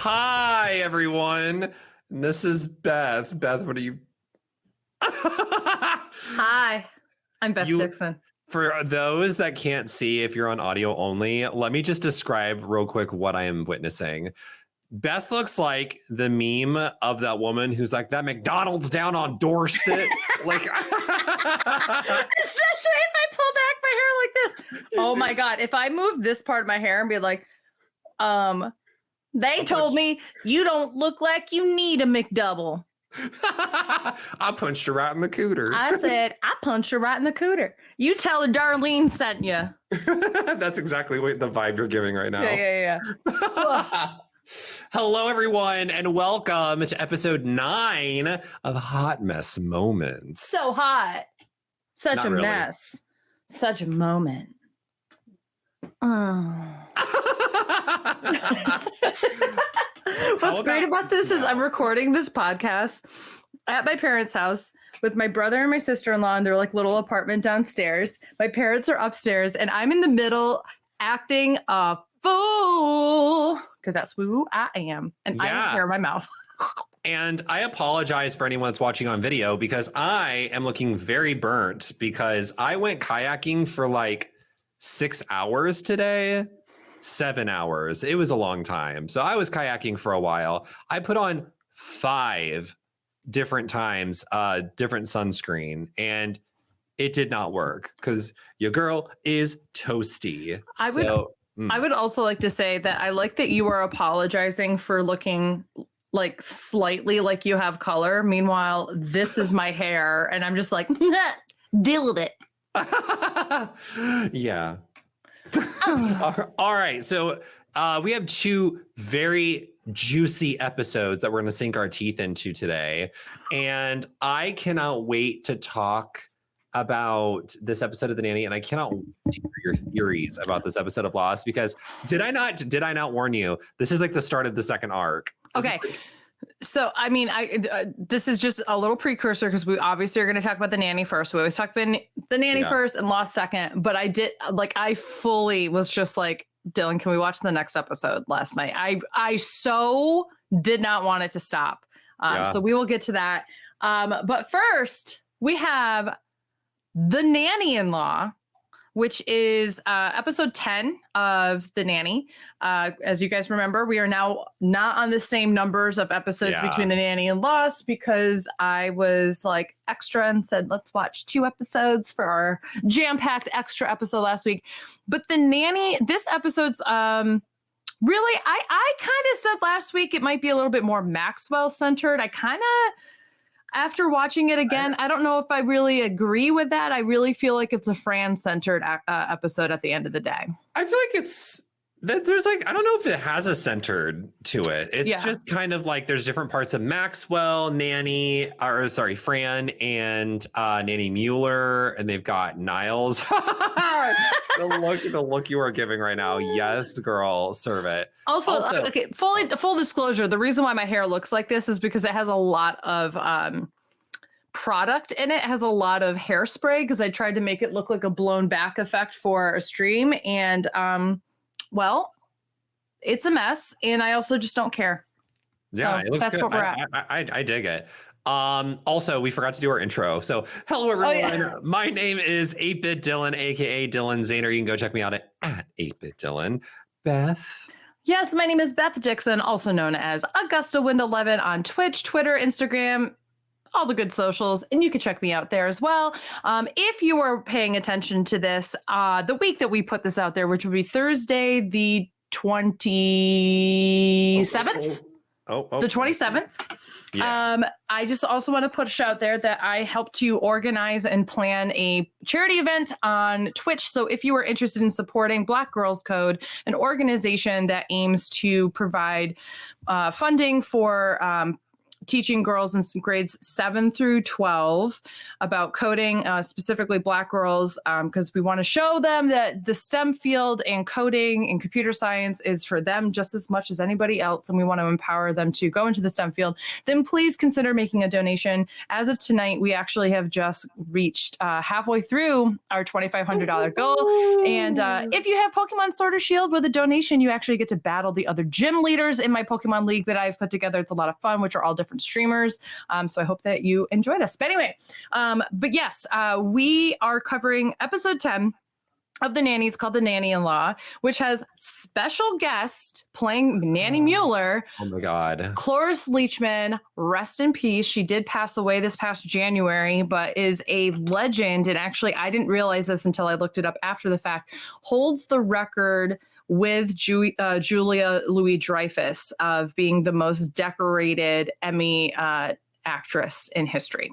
Hi, everyone. This is Beth. Beth, what are you? Hi, I'm Beth Dixon. For those that can't see, if you're on audio only, let me just describe real quick what I am witnessing. Beth looks like the meme of that woman who's like, that McDonald's down on Dorset. Like, especially if I pull back my hair like this. Oh my God. If I move this part of my hair and be like, they told me you don't look like you need a McDouble. I punched her right in the cooter. I said, I punched her right in the cooter. You tell her Darlene sent you. That's exactly what the vibe you're giving right now. Yeah. Hello, everyone, and welcome to episode 9 of Hot Mess Moments. So hot. Such Not a really. mess. Such a moment. What's great about this is I'm recording this podcast at my parents' house with my brother and my sister-in-law in their like little apartment downstairs. My parents are upstairs and I'm in the middle acting a fool because that's who I am. And I don't care my mouth. And I apologize for anyone that's watching on video because I am looking very burnt because I went kayaking for like 6 hours today. 7 hours. It was a long time. So I was kayaking for a while. I put on 5 different times, different sunscreen, and it did not work because your girl is toasty. I would also like to say that I like that you are apologizing for looking like slightly like you have color. Meanwhile, this is my hair, and I'm just like, deal with it. Yeah. All right. So we have 2 very juicy episodes that we're going to sink our teeth into today. And I cannot wait to talk about this episode of The Nanny. And I cannot wait to hear your theories about this episode of Lost, because did I not warn you? This is like the start of the second arc. So, I mean, this is just a little precursor because we obviously are going to talk about The Nanny first. We always talk about The Nanny first and Lost second. But I fully was just like, Dylan, can we watch the next episode last night? I so did not want it to stop. So we will get to that. But first, we have The Nanny-in-law, which is episode 10 of The Nanny. As you guys remember, we are now not on the same numbers of episodes between The Nanny and Lost because I was like extra and said, let's watch 2 episodes for our jam-packed extra episode last week. But The Nanny, this episode's really, I kind of said last week it might be a little bit more Maxwell-centered. I kind of... After watching it again, I don't know if I really agree with that. I really feel like it's a Fran-centered episode at the end of the day. I feel like there's like, I don't know if it has a centered to it. It's just kind of like there's different parts of Maxwell, Fran, and Nanny Mueller, and they've got Niles. the look you are giving right now. Yes, girl, serve it. Also, okay, full disclosure, the reason why my hair looks like this is because it has a lot of product in it. It has a lot of hairspray because I tried to make it look like a blown back effect for a stream, and well, it's a mess, and I also just don't care. Yeah, so it looks that's good. What we're at. I dig it. Also, we forgot to do our intro. So hello, everyone. My name is 8-Bit Dylan, aka Dylan Zahner. You can go check me out at 8-Bit Dylan. Beth. Yes, my name is Beth Dixon, also known as Augusta Wind 11 on Twitch, Twitter, Instagram, all the good socials, and you can check me out there as well. If you are paying attention to this, the week that we put this out there, which would be Thursday, the 27th. The 27th. Yeah. I just also want to push out there that I helped to organize and plan a charity event on Twitch. So if you are interested in supporting Black Girls Code, an organization that aims to provide funding for teaching girls in grades 7 through 12 about coding, specifically Black girls, because we want to show them that the STEM field and coding and computer science is for them just as much as anybody else, and we want to empower them to go into the STEM field. Then please consider making a donation. As of tonight, we actually have just reached halfway through our $2,500 goal. And if you have Pokemon Sword or Shield with a donation, you actually get to battle the other gym leaders in my Pokemon League that I've put together. It's a lot of fun, which are all different streamers. So I hope that you enjoy this. But anyway, but yes, we are covering episode 10 of The Nanny. It's called The Nanny-in-law, which has special guest playing Nanny Mueller. Oh my God. Cloris Leachman, rest in peace. She did pass away this past January, but is a legend. And actually, I didn't realize this until I looked it up after the fact, holds the record with Julia Louis-Dreyfus of being the most decorated Emmy actress in history.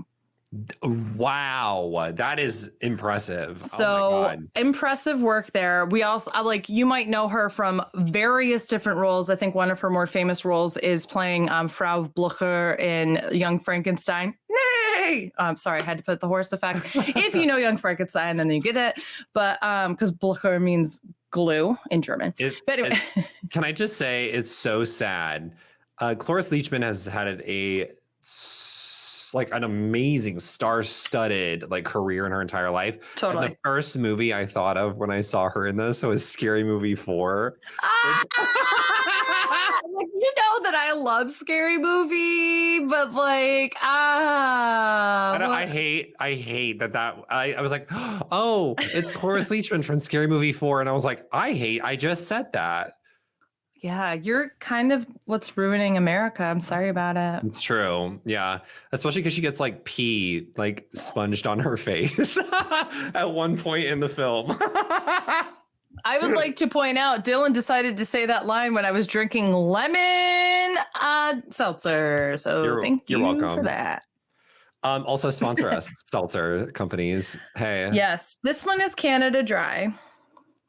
Wow, that is impressive. So impressive work there. We also you might know her from various different roles. I think one of her more famous roles is playing Frau Blucher in Young Frankenstein. Nay! Sorry, I had to put the horse effect. If you know Young Frankenstein, then you get it. But because Blucher means glue in German. But anyway. Can I just say it's so sad. Cloris Leachman has had an amazing star-studded career in her entire life. Totally. And the first movie I thought of when I saw her in this was Scary Movie 4. You know that I love Scary Movie, but I hate that I was like, oh, it's Cloris Leachman from Scary Movie 4, and I was like, I just said that. Yeah, you're kind of what's ruining America. I'm sorry about it. It's true. Yeah. Especially because she gets pee sponged on her face at one point in the film. I would like to point out, Dylan decided to say that line when I was drinking lemon seltzer. So thank you welcome for that. Also sponsor us, seltzer companies. Hey. Yes. This one is Canada Dry.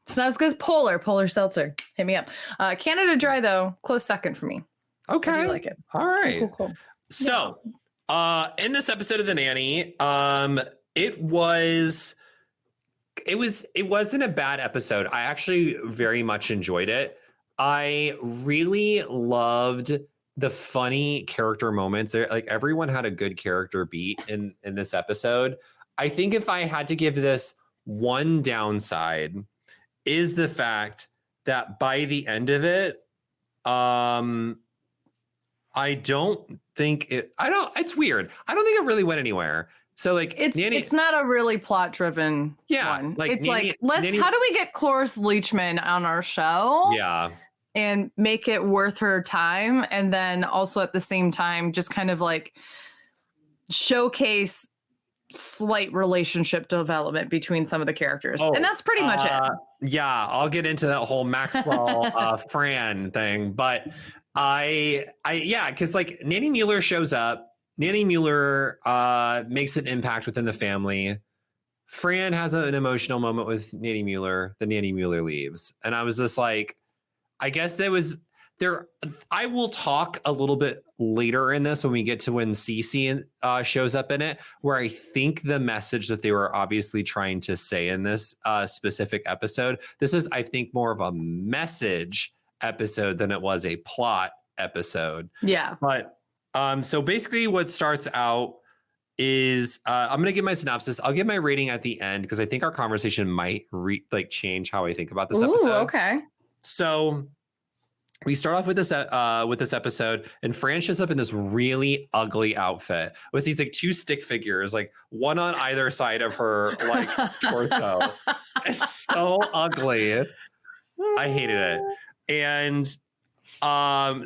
It's not as good as Polar Seltzer. Hit me up. Canada Dry, though, close second for me. Okay. I do like it. All right. Cool. So, in this episode of The Nanny, it wasn't a bad episode. I actually very much enjoyed it. I really loved the funny character moments. Everyone had a good character beat in this episode. I think if I had to give this one downside, is the fact that by the end of it, it's weird. I don't think it really went anywhere. So it's not a really plot driven one. How do we get Cloris Leachman on our show? Yeah. And make it worth her time. And then also at the same time, just kind of showcase slight relationship development between some of the characters. And that's pretty much it. Yeah, I'll get into that whole Maxwell Fran thing, but because Nanny Mueller shows up. Nanny Mueller makes an impact within the family. Fran has an emotional moment with Nanny Mueller. The Nanny Mueller leaves, and I was just I guess there was there. I will talk a little bit later in this when we get to when Cece shows up in it, where I think the message that they were obviously trying to say in this specific episode. This is, I think, more of a message episode than it was a plot episode. Yeah. But so basically, what starts out is I'm going to give my synopsis. I'll give my rating at the end because I think our conversation might change how I think about this episode. Okay. So we start off with this episode, and Fran shows up in this really ugly outfit with these two stick figures, one on either side of her torso. It's so ugly. I hated it. And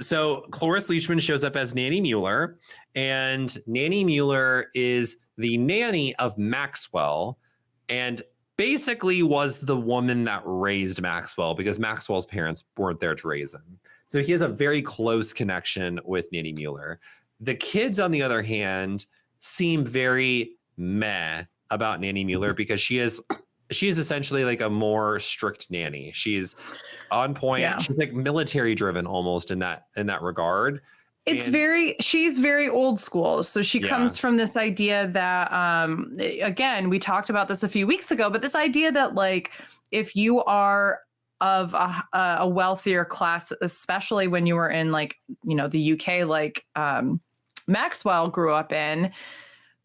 so Cloris Leachman shows up as Nanny Mueller, and Nanny Mueller is the nanny of Maxwell, and basically was the woman that raised Maxwell because Maxwell's parents weren't there to raise him. So he has a very close connection with Nanny Mueller. The kids, on the other hand, seem very meh about Nanny Mueller because she is essentially a more strict nanny. She's on point. Yeah. She's military driven almost in that regard. She's very old school. So she comes from this idea that, again, we talked about this a few weeks ago, but this idea that like, if you are of a wealthier class, especially when you were in like, you know, the UK, like Maxwell grew up in,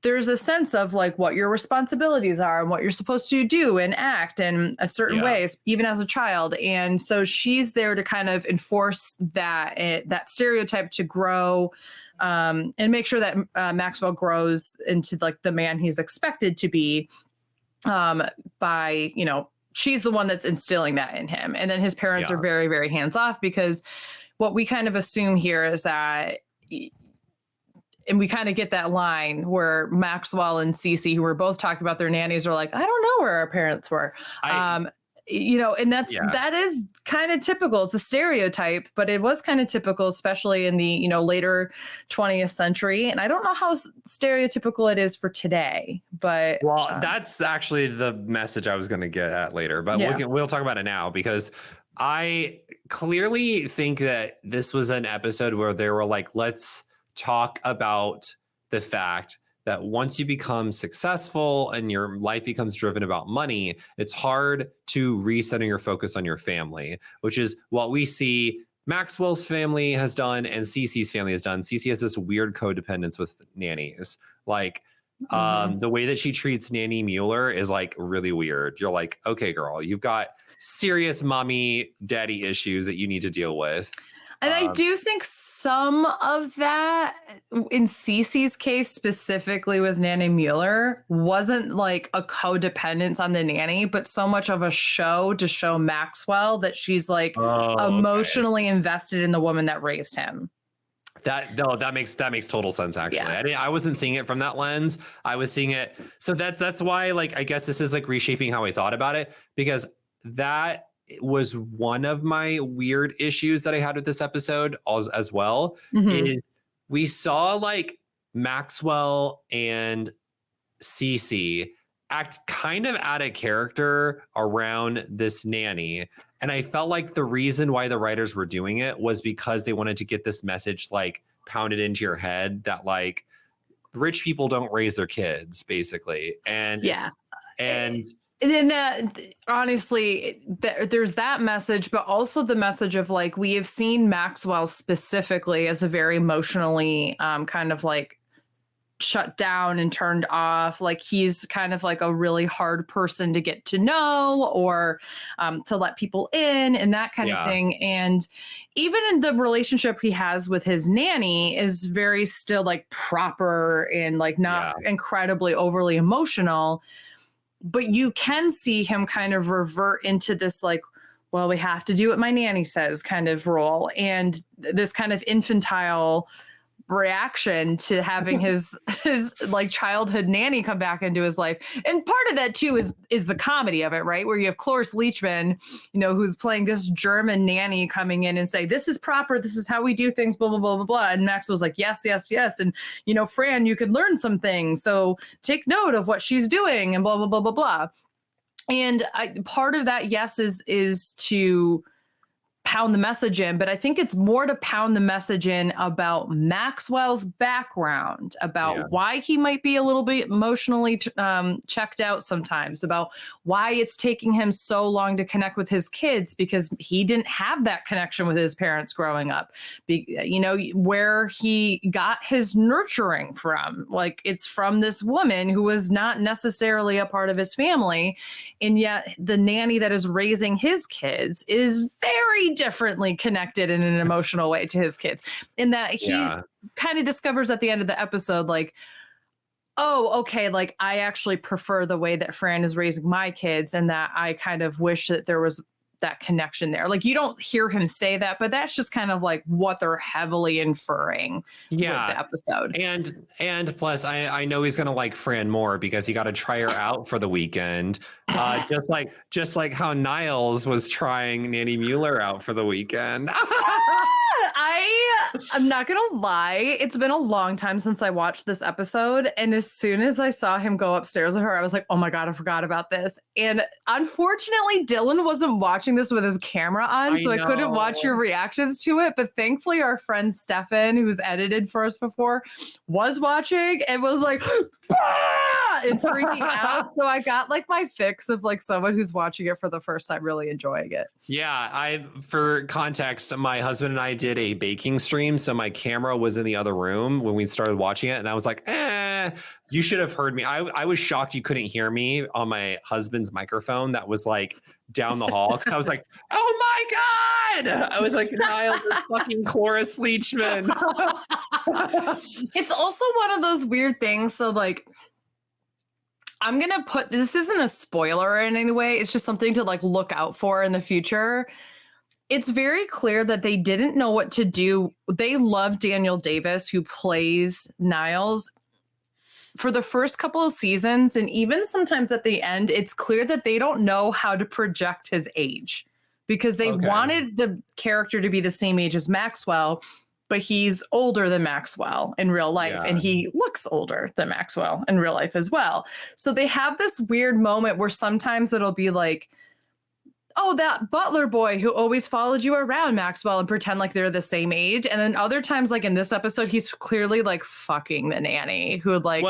there's a sense of like what your responsibilities are and what you're supposed to do and act in a certain way, even as a child. And so she's there to kind of enforce that stereotype to grow and make sure that Maxwell grows into like the man he's expected to be by, you know, she's the one that's instilling that in him. And then his parents are very, very hands off, because what we kind of assume here is that, and we kind of get that line where Maxwell and Cece, who were both talking about their nannies, are like, I don't know where our parents were. You know, and that is kind of typical. It's a stereotype, but it was kind of typical, especially in the, you know, later 20th century. And I don't know how stereotypical it is for today, but. Well, that's actually the message I was going to get at later, but we'll talk about it now, because I clearly think that this was an episode where they were like, let's talk about the fact that once you become successful and your life becomes driven about money, it's hard to recenter your focus on your family, which is what we see Maxwell's family has done and Cece's family has done. Cece has this weird codependence with nannies. Like the way that she treats Nanny Mueller is like really weird. You're like, okay, girl, you've got serious mommy daddy issues that you need to deal with. And I do think some of that, in Cece's case, specifically with Nanny Mueller, wasn't like a codependence on the nanny, but so much of a show to show Maxwell that she's like emotionally invested in the woman that raised him. That makes total sense, actually. I wasn't seeing it from that lens. I was seeing it. So that's why, like, I guess this is like reshaping how I thought about it, because that was one of my weird issues that I had with this episode as well, is we saw like Maxwell and Cece act kind of out of character around this nanny. And I felt like the reason why the writers were doing it was because they wanted to get this message like pounded into your head that like rich people don't raise their kids, basically. And and then honestly, there's that message, but also the message of like, we have seen Maxwell specifically as a very emotionally kind of like shut down and turned off. Like he's kind of like a really hard person to get to know or to let people in and that kind of thing. And even in the relationship he has with his nanny is very still like proper and like not incredibly overly emotional. But you can see him kind of revert into this like, well, we have to do what my nanny says kind of role. And this kind of infantile reaction to having his like childhood nanny come back into his life. And part of that too is the comedy of it, right? Where you have Cloris Leachman, you know, who's playing this German nanny coming in and say, this is proper, this is how we do things, blah, blah, blah, blah, blah. And Maxwell's like, yes, yes, yes. And, you know, Fran, you could learn some things. So take note of what she's doing and blah, blah, blah, blah, blah. And part of that, yes, is to pound the message in, but I think it's more to pound the message in about Maxwell's background, about why he might be a little bit emotionally checked out sometimes, about why it's taking him so long to connect with his kids, because he didn't have that connection with his parents growing up. You know, where he got his nurturing from, like it's from this woman who was not necessarily a part of his family. And yet the nanny that is raising his kids is very differently connected in an emotional way to his kids, in that he kind of discovers at the end of the episode, like, oh, okay, like I actually prefer the way that Fran is raising my kids, and that I kind of wish that there was that connection there. Like you don't hear him say that, but that's just kind of like what they're heavily inferring with the episode. And plus I know he's gonna like Fran more because he got to try her out for the weekend. Just like how Niles was trying Nanny Mueller out for the weekend. I'm not gonna lie, it's been a long time since I watched this episode, and as soon as I saw him go upstairs with her, I was like, oh my god, I forgot about this. And unfortunately Dylan wasn't watching this with his camera on, so I couldn't watch your reactions to it, but thankfully our friend Stefan, who's edited for us before, was watching and was like and freaking out. So I got like my fix of like someone who's watching it for the first time really enjoying it. Yeah, for context, my husband and I did a baking stream, so my camera was in the other room when we started watching it, and I was like, you should have heard me. I was shocked you couldn't hear me on my husband's microphone that was like down the hall. I was like, oh my god! I was like, Niall is fucking Cloris Leachman. It's also one of those weird things. So like, I'm going to put, this isn't a spoiler in any way. It's just something to like look out for in the future. It's very clear that they didn't know what to do. They love Daniel Davis, who plays Niles, for the first couple of seasons. And even sometimes at the end, it's clear that they don't know how to project his age because they wanted the character to be the same age as Maxwell, but he's older than Maxwell in real life, and he looks older than Maxwell in real life as well. So they have this weird moment where sometimes it'll be like, oh, that butler boy who always followed you around, Maxwell, and pretend like they're the same age. And then other times, like in this episode, he's clearly like fucking the nanny who like...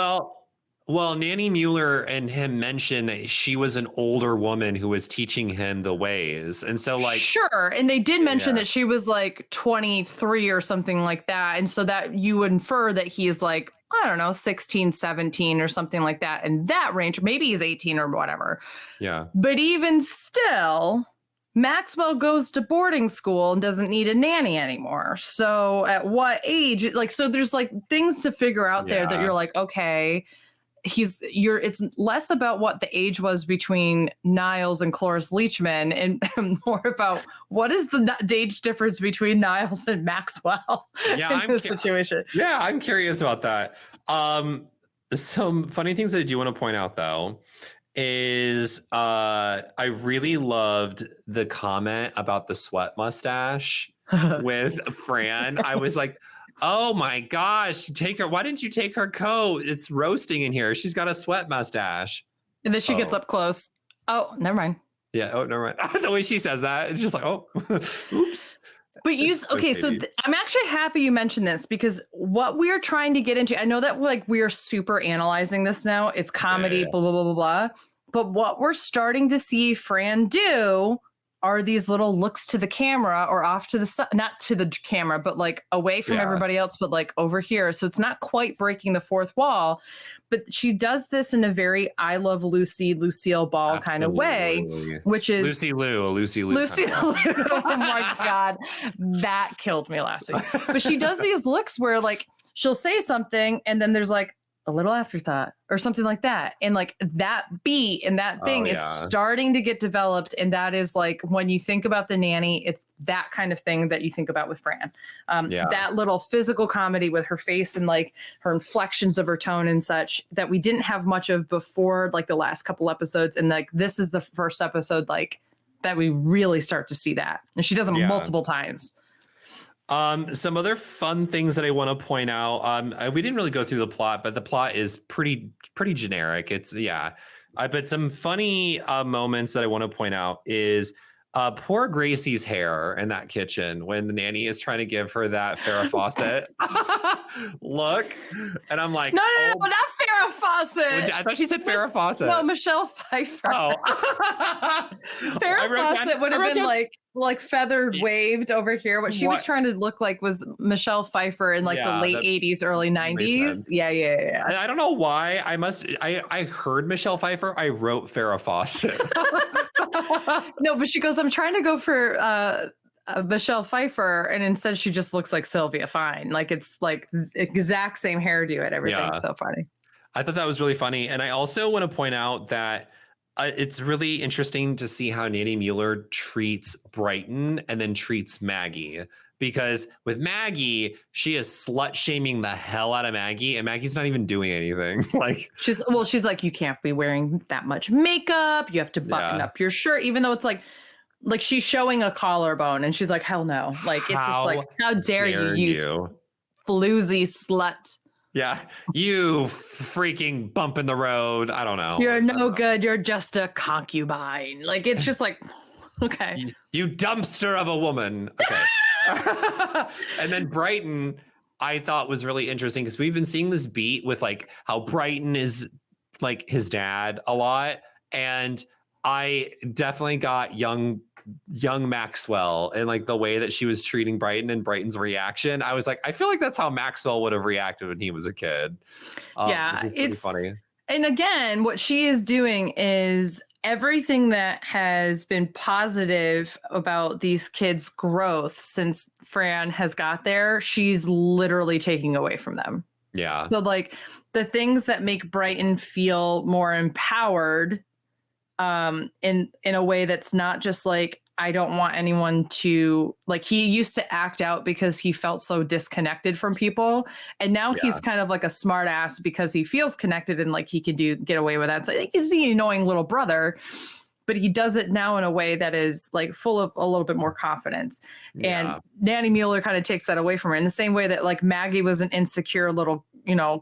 Well, Nanny Mueller and him mentioned that she was an older woman who was teaching him the ways. And so like... Sure. And they did mention that she was like 23 or something like that. And so that you would infer that he's like, I don't know, 16, 17 or something like that in that range. Maybe he's 18 or whatever. Yeah. But even still, Maxwell goes to boarding school and doesn't need a nanny anymore. So at what age? Like, so there's like things to figure out there that you're like, okay... it's less about what the age was between Niles and Cloris Leachman and more about what is the age difference between Niles and Maxwell in this situation. Yeah, I'm curious about that. Some funny things that I do want to point out though is I really loved the comment about the sweat mustache with Fran. I was like, oh my gosh, why didn't you take her coat? It's roasting in here. She's got a sweat mustache. And then she gets up close. Oh, never mind. Yeah. Oh, never mind. The way she says that, it's just like, oh, oops. But I'm actually happy you mentioned this because what we're trying to get into, I know that like we're super analyzing this now. It's comedy, blah, blah, blah, blah, blah. But what we're starting to see Fran do are these little looks to the camera or off to the side, not to the camera, but like away from everybody else, but like over here. So it's not quite breaking the fourth wall, but she does this in a very I Love Lucy, Lucille Ball kind of way, which is Lucy Liu. Oh my God. That killed me last week. But she does these looks where like she'll say something and then there's like a little afterthought or something like that. And like that beat and that thing is starting to get developed. And that is like, when you think about the nanny, it's that kind of thing that you think about with Fran. That little physical comedy with her face and like her inflections of her tone and such that we didn't have much of before, like the last couple episodes. And like, this is the first episode, like that we really start to see that. And she does them multiple times. Some other fun things that I want to point out. We didn't really go through the plot, but the plot is pretty generic. It's but some funny moments that I want to point out is poor Gracie's hair in that kitchen when the nanny is trying to give her that Farrah Fawcett look, and I'm like, no, not Farrah Fawcett. I thought she said Farrah Fawcett. No, Michelle Pfeiffer. Oh, Farrah Fawcett would have been like feathered waved over here. What she was trying to look like was Michelle Pfeiffer in like the late 80s, early 90s. Yeah. I don't know why. I heard Michelle Pfeiffer. I wrote Farrah Fawcett. No, but she goes, I'm trying to go for Michelle Pfeiffer, and instead she just looks like Sylvia Fine. Like it's like exact same hairdo and everything. Yeah. So funny. I thought that was really funny. And I also want to point out that it's really interesting to see how Nanny Mueller treats Brighton and then treats Maggie. Because with Maggie, she is slut shaming the hell out of Maggie, and Maggie's not even doing anything. Like she's like, you can't be wearing that much makeup. You have to button up your shirt, even though it's like, like she's showing a collarbone and she's like, hell no. Like, it's just like, how dare you use floozy slut? Yeah. You freaking bump in the road. I don't know. You're no good. You're just a concubine. Like, it's just like, okay. You dumpster of a woman. Okay. And then Brighton, I thought was really interesting because we've been seeing this beat with like how Brighton is like his dad a lot. And I definitely got young Maxwell and like the way that she was treating Brighton and Brighton's reaction. I was like, I feel like that's how Maxwell would have reacted when he was a kid. Yeah, it's funny. And again, what she is doing is everything that has been positive about these kids' growth since Fran has got there, she's literally taking away from them. Yeah. So like the things that make Brighton feel more empowered in a way that's not just like, I don't want anyone to, like, he used to act out because he felt so disconnected from people. And now he's kind of like a smart ass because he feels connected and like he can get away with that. So I think he's the annoying little brother, but he does it now in a way that is like full of a little bit more confidence. Yeah. And Nanny Mueller kind of takes that away from her in the same way that like Maggie was an insecure little,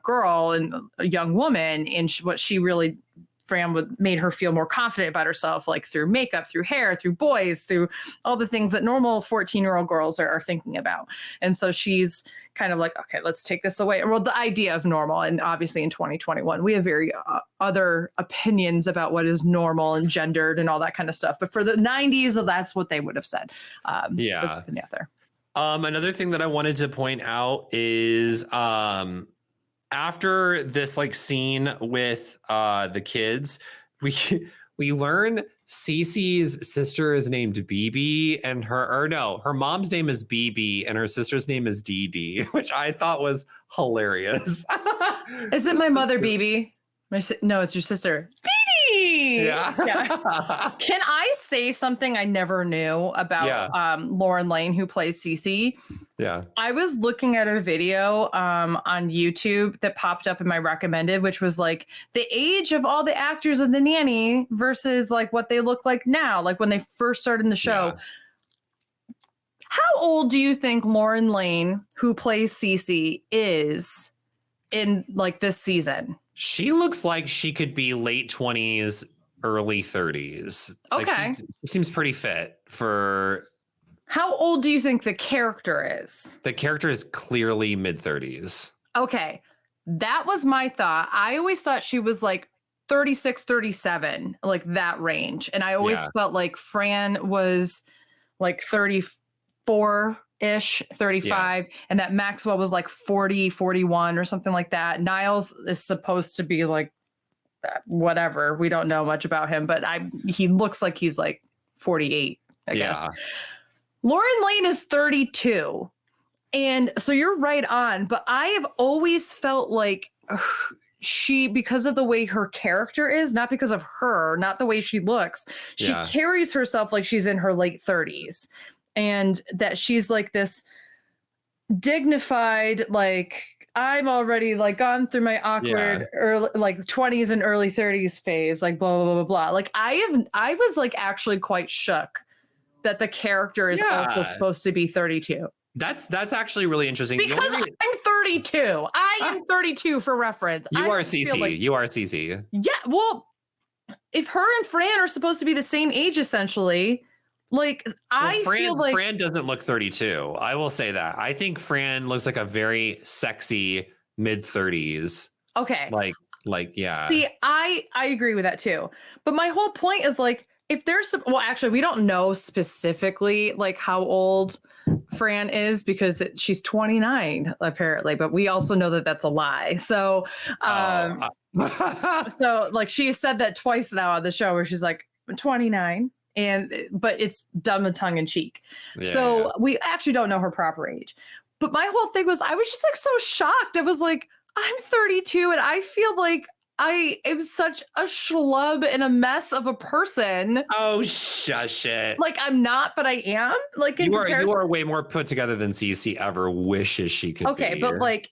girl and a young woman. And what she really, Fran made her feel more confident about herself, like through makeup, through hair, through boys, through all the things that normal 14-year-old girls are thinking about. And so she's kind of like, okay, let's take this away. Well, the idea of normal, and obviously in 2021, we have very other opinions about what is normal and gendered and all that kind of stuff. But for the 90s, that's what they would have said. Yeah. There. Another thing that I wanted to point out is after this like scene with the kids, we learn Cece's sister is named BB and her mom's name is BB and her sister's name is DD, which I thought was hilarious. Is it my mother BB? No, it's your sister. Yeah. Can I say something I never knew about Lauren Lane, who plays Cece? Yeah. I was looking at a video on YouTube that popped up in my recommended, which was like the age of all the actors of The Nanny versus like what they look like now, like when they first started in the show. Yeah. How old do you think Lauren Lane, who plays Cece, is in like this season? She looks like she could be late 20s, early 30s. Okay. Like she seems pretty fit for... How old do you think the character is? The character is clearly mid 30s. Okay. That was my thought. I always thought she was like 36, 37, like that range. And I always felt like Fran was like 34-ish, 35, and that Maxwell was like 40, 41 or something like that. Niles is supposed to be like whatever. We don't know much about him, but he looks like he's like 48, I guess. Lauren Lane is 32. And so you're right on, but I have always felt like she, because of the way her character is, not because of her, not the way she looks, she carries herself like she's in her late 30s. And that she's like this dignified, like, I'm already like gone through my awkward early, like 20s and early 30s phase, like blah, blah, blah, blah. Like I was like actually quite shook that the character is also supposed to be 32. That's actually really interesting. Because I'm 32. I am 32 for reference. You are Cece. Like, you are Cece. Yeah. Well, if her and Fran are supposed to be the same age, essentially, like I feel like Fran doesn't look 32. I will say that. I think Fran looks like a very sexy mid 30s. Okay. Like yeah. See, I agree with that too. But my whole point is like, if there's well, actually, we don't know specifically like how old Fran is because she's 29 apparently, but we also know that that's a lie. So, so like she said that twice now on the show where she's like 29, but it's dumb and tongue in cheek. So we actually don't know her proper age. But my whole thing was I was just like so shocked. I was like, I'm 32 and I feel like I am such a schlub and a mess of a person. Oh, shush it. Like I'm not, but I am. Like you are way more put together than Cece ever wishes she could be. Okay, but like,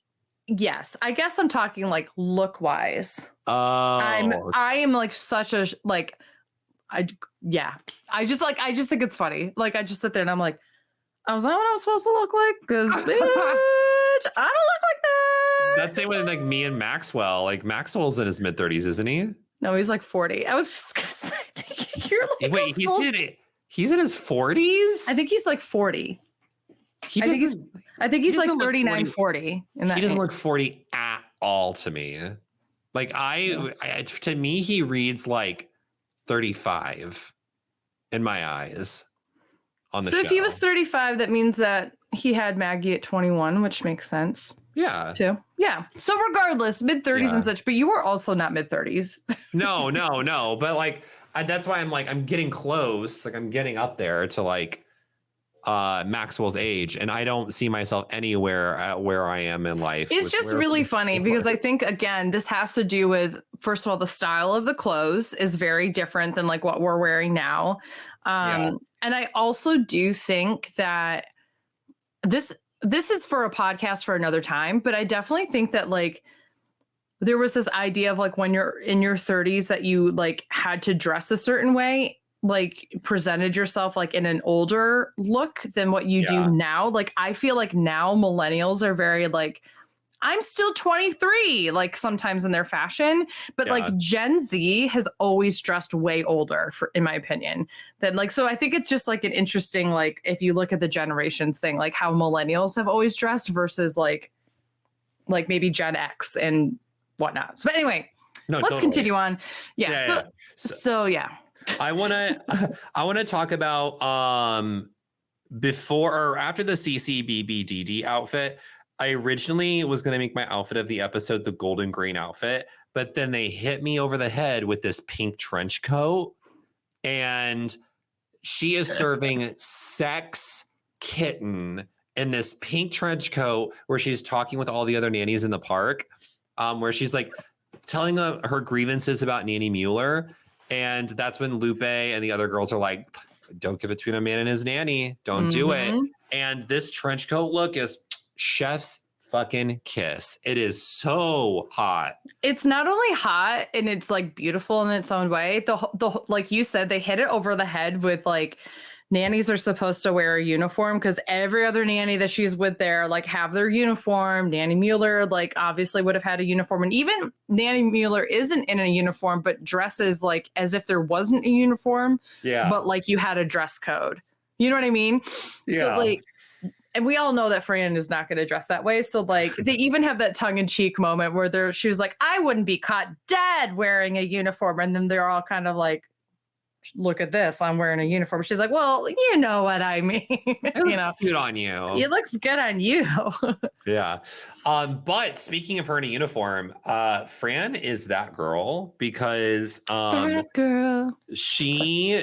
yes, I guess I'm talking like look wise. Oh, I am like such a like I just think it's funny. Like I just sit there and I'm like, I was like, what I'm supposed to look like? Because bitch, I don't look like that. That's the same with like me and Maxwell. Like Maxwell's in his mid-30s, isn't he? No, he's like 40. I was just gonna say, you're like, wait, he's in his 40s? I think he's like 40. I think he's like 39, 40. In that he doesn't look 40 at all to me. Like to me, he reads like 35 in my eyes on the show. So if he was 35, that means that he had Maggie at 21, which makes sense. Yeah. Too. Yeah. So regardless, mid-30s and such, but you were also not mid-30s. No. But like, that's why I'm like, I'm getting close. Like I'm getting up there to like Maxwell's age. And I don't see myself anywhere at where I am in life. It's just really funny because I think, again, this has to do with, first of all, the style of the clothes is very different than like what we're wearing now. And I also do think that this is for a podcast for another time, but I definitely think that like there was this idea of like when you're in your 30s that you like had to dress a certain way, like presented yourself like in an older look than what you do now. Like I feel like now millennials are very like, I'm still 23, like sometimes in their fashion, but like Gen Z has always dressed way older in my opinion than like, so I think it's just like an interesting, like if you look at the generations thing, like how millennials have always dressed versus like maybe Gen X and whatnot. So but anyway, let's continue on. So I want to talk about before or after the CCBBDD outfit. I originally was going to make my outfit of the episode the golden green outfit, but then they hit me over the head with this pink trench coat, and she is serving sex kitten in this pink trench coat where she's talking with all the other nannies in the park, where she's like telling her grievances about Nanny Mueller. And that's when Lupe and the other girls are like, don't give it between a man and his nanny. Don't do it. And this trench coat look is chef's fucking kiss. It is so hot. It's not only hot and it's like beautiful in its own way. The like you said, they hit it over the head with like nannies are supposed to wear a uniform because every other nanny that she's with there like have their uniform. Nanny Mueller like obviously would have had a uniform, and even Nanny Mueller isn't in a uniform but dresses like as if there wasn't a uniform. But like you had a dress code. You know what I mean? So like, and we all know that Fran is not going to dress that way. So like they even have that tongue-in-cheek moment where she was like, I wouldn't be caught dead wearing a uniform. And then they're all kind of like, look at this, I'm wearing a uniform. She's like, well, you know what I mean. It looks cute on you. It looks good on you. Yeah. But speaking of her in a uniform, Fran is that girl because that girl. She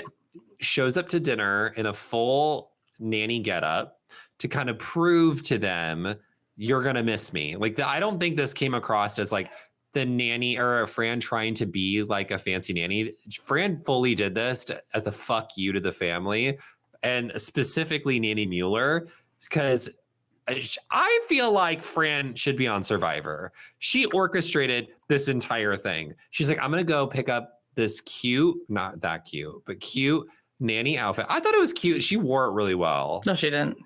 shows up to dinner in a full nanny getup to kind of prove to them, you're going to miss me. Like, I don't think this came across as like the nanny or Fran trying to be like a fancy nanny. Fran fully did this as a fuck you to the family, and specifically Nanny Mueller, because I feel like Fran should be on Survivor. She orchestrated this entire thing. She's like, I'm going to go pick up this cute, not that cute, but cute nanny outfit. I thought it was cute. She wore it really well. No, she didn't.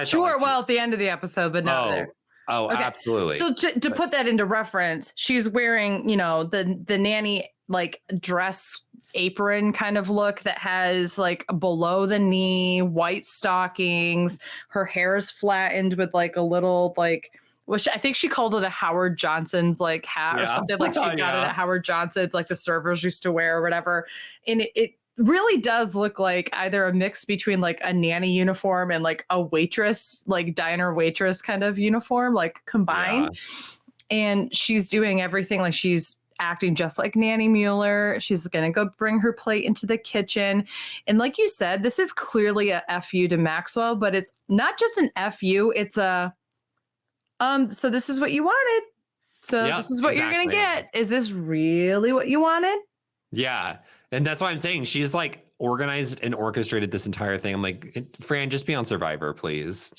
She wore it well at the end of the episode, but not there. Oh, okay. Absolutely. So to put that into reference, she's wearing, the nanny like dress apron kind of look that has like below the knee white stockings. Her hair is flattened with like a little like, which I think she called it a Howard Johnson's like hat or something. Like she got it at Howard Johnson's, like the servers used to wear or whatever. And it really does look like either a mix between like a nanny uniform and like a waitress, like diner waitress kind of uniform, like combined. And she's doing everything. Like she's acting just like Nanny Mueller. She's going to go bring her plate into the kitchen. And like you said, this is clearly a FU to Maxwell, but it's not just an FU. It's a, so this is what you wanted. So this is what you're going to get. Is this really what you wanted? Yeah. And that's why I'm saying she's like organized and orchestrated this entire thing. I'm like, Fran, just be on Survivor, please.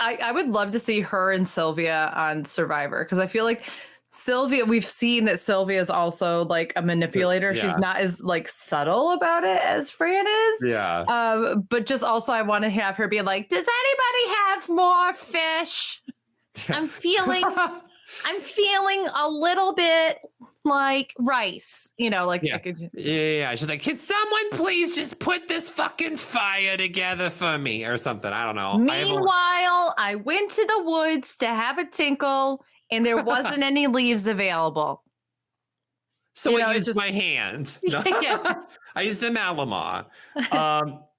I would love to see her and Sylvia on Survivor because I feel like Sylvia, we've seen that Sylvia is also like a manipulator. Yeah. She's not as like subtle about it as Fran is. Yeah. But just also I want to have her be like, does anybody have more fish? I'm feeling a little bit like rice, like Yeah. Yeah. She's like, can someone please just put this fucking fire together for me or something? I don't know. Meanwhile, I went to the woods to have a tinkle and there wasn't any leaves available. So I used my hand. Yeah. I used a Malamar.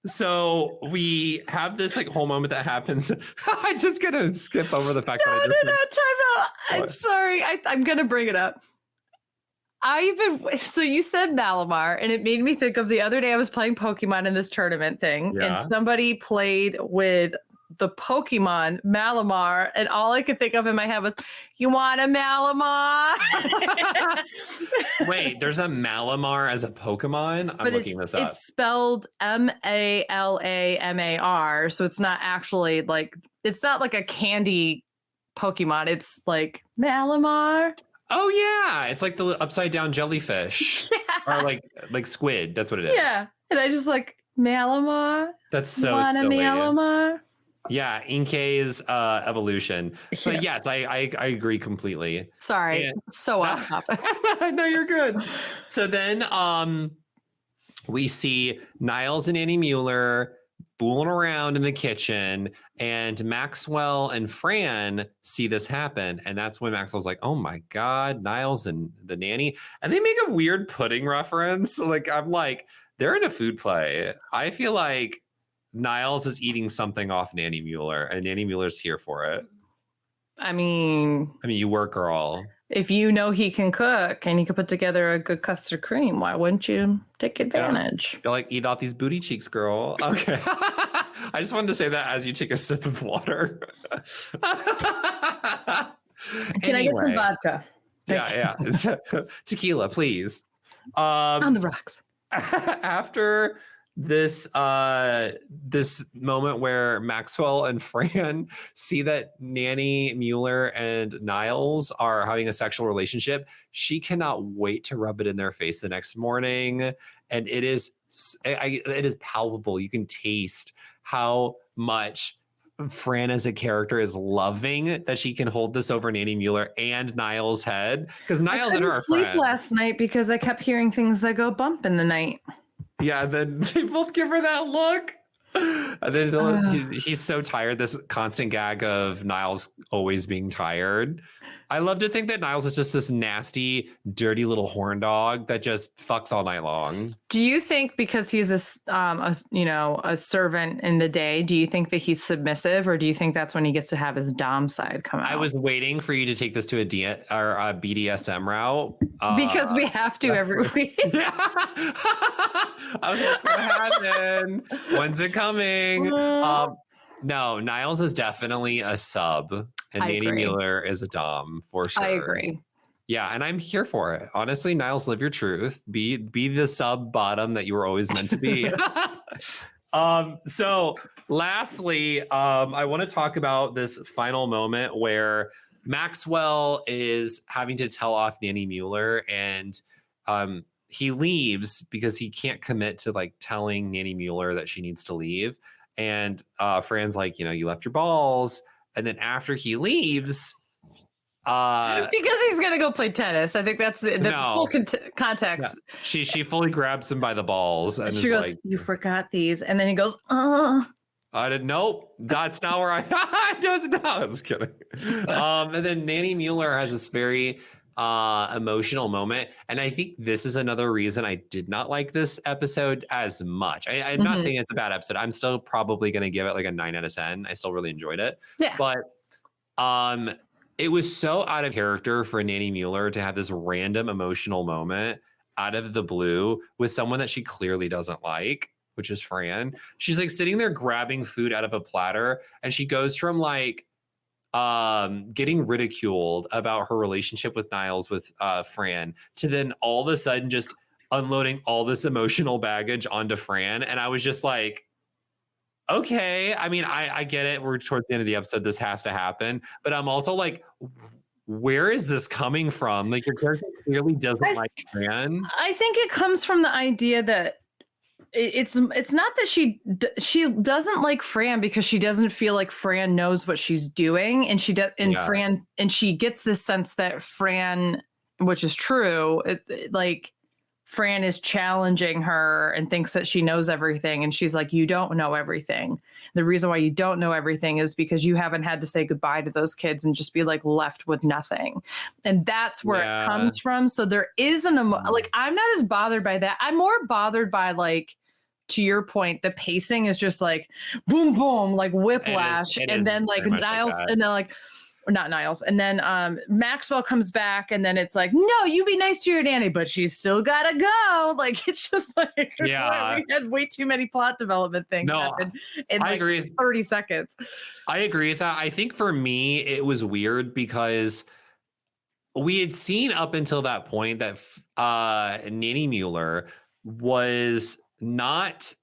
So we have this like whole moment that happens. I'm just gonna skip over the fact that time out. I'm sorry. I'm gonna bring it up. So you said Malamar, and it made me think of the other day I was playing Pokemon in this tournament thing, and somebody played with the Pokemon Malamar, and all I could think of in my head was, you want a Malamar? Wait, there's a Malamar as a Pokemon? I'm looking this up. It's spelled Malamar, so it's not actually like, it's not like a candy Pokemon. It's like Malamar. Oh yeah, it's like the upside down jellyfish, or like squid. That's what it is. Yeah, and I just like Malamar. That's so want silly. A Malamar? Yeah, Inkay's evolution. But yes, I agree completely. Sorry, so off topic. No, you're good. So then we see Niles and Annie Mueller fooling around in the kitchen, and Maxwell and Fran see this happen, and that's when Maxwell's like, oh my god, Niles and the nanny, and they make a weird pudding reference. Like, I'm like, they're in a food play. I feel like Niles is eating something off Nanny Mueller, and Nanny Mueller's here for it. I mean, you work, girl. If you know he can cook and he can put together a good custard cream, why wouldn't you take advantage? Yeah. You're like, eat off these booty cheeks, girl. Okay. I just wanted to say that as you take a sip of water. Can I get some vodka? Yeah. Tequila, please. On the rocks. After this moment where Maxwell and Fran see that Nanny Mueller and Niles are having a sexual relationship, she cannot wait to rub it in their face the next morning, and it is palpable. You can taste how much Fran as a character is loving that she can hold this over Nanny Mueller and Niles' head, because Niles and her are sleep friends. Last night because I kept hearing things that go bump in the night. Yeah, then they both give her that look. And then he's so tired. This constant gag of Niles always being tired. I love to think that Niles is just this nasty, dirty little horn dog that just fucks all night long. Do you think because he's a servant in the day, do you think that he's submissive, or do you think that's when he gets to have his dom side come out? I was waiting for you to take this to a BDSM route. Because we have to every week. Yeah. I was like, what's gonna happen? When's it coming? No, Niles is definitely a sub, and Nanny Mueller is a dom for sure. I agree. Yeah, and I'm here for it. Honestly, Niles, live your truth. Be the sub bottom that you were always meant to be. So lastly, I want to talk about this final moment where Maxwell is having to tell off Nanny Mueller, and he leaves because he can't commit to like telling Nanny Mueller that she needs to leave. And Fran's like, you left your balls. And then after he leaves, because he's gonna go play tennis. I think that's the full context. No. She fully grabs him by the balls and she goes, like, "You forgot these," and then he goes, I didn't know. That's not where I was. No, I was kidding. And then Nanny Mueller has this very emotional moment, and I think this is another reason I did not like this episode as much. I'm not saying it's a bad episode. I'm still probably going to give it like a 9 out of 10. I still really enjoyed it. Yeah. But it was so out of character for Nanny Mueller to have this random emotional moment out of the blue with someone that she clearly doesn't like, which is Fran. She's like sitting there grabbing food out of a platter, and she goes from like getting ridiculed about her relationship with Niles with Fran to then all of a sudden just unloading all this emotional baggage onto Fran. And I was just like, okay, I mean, I get it. We're towards the end of the episode. This has to happen. But I'm also like, where is this coming from? Like your character clearly doesn't like Fran. I think it comes from the idea that it's not that she doesn't like Fran because she doesn't feel like Fran knows what she's doing, and Fran, and she gets this sense that Fran, which is true, like Fran is challenging her and thinks that she knows everything, and she's like, you don't know everything. The reason why you don't know everything is because you haven't had to say goodbye to those kids and just be like left with nothing, and that's where it comes from. So there isn't like, I'm not as bothered by that. I'm more bothered by, like, to your point, the pacing is just like boom, boom, like whiplash. And then like Niles, and then like, not Niles. And then Maxwell comes back, and then it's like, no, you be nice to your nanny, but she's still gotta go. Like, it's just like, we had way too many plot development things happen in like agree 30 seconds. I agree with that. I think for me, it was weird because we had seen up until that point that Nanny Mueller was not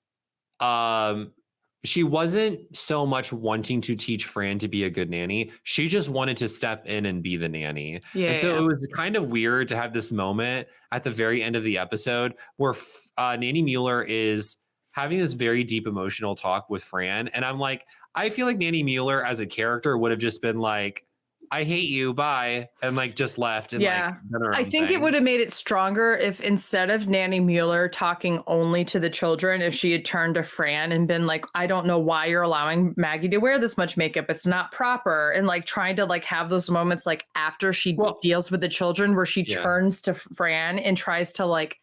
she wasn't so much wanting to teach Fran to be a good nanny. She just wanted to step in and be the nanny. And so it was kind of weird to have this moment at the very end of the episode where Nanny Mueller is having this very deep emotional talk with Fran. And I'm like, I feel like Nanny Mueller as a character would have just been like, I hate you, bye, and like just left. And like, I think it would have made it stronger if instead of Nanny Mueller talking only to the children, if she had turned to Fran and been like, I don't know why you're allowing Maggie to wear this much makeup. It's not proper. And like trying to like have those moments like after she deals with the children where she turns to Fran and tries to like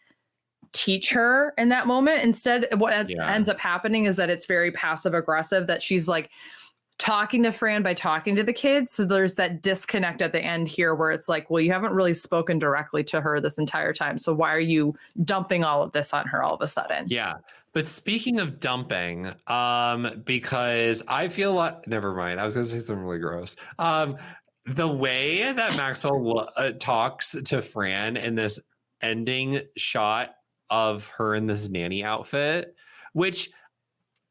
teach her in that moment. Instead, what ends up happening is that it's very passive aggressive, that she's like talking to Fran by talking to the kids. So there's that disconnect at the end here where it's like, well, you haven't really spoken directly to her this entire time. So why are you dumping all of this on her all of a sudden? Yeah. But speaking of dumping, because I feel like, never mind. I was going to say something really gross. The way that Maxwell talks to Fran in this ending shot of her in this nanny outfit, which,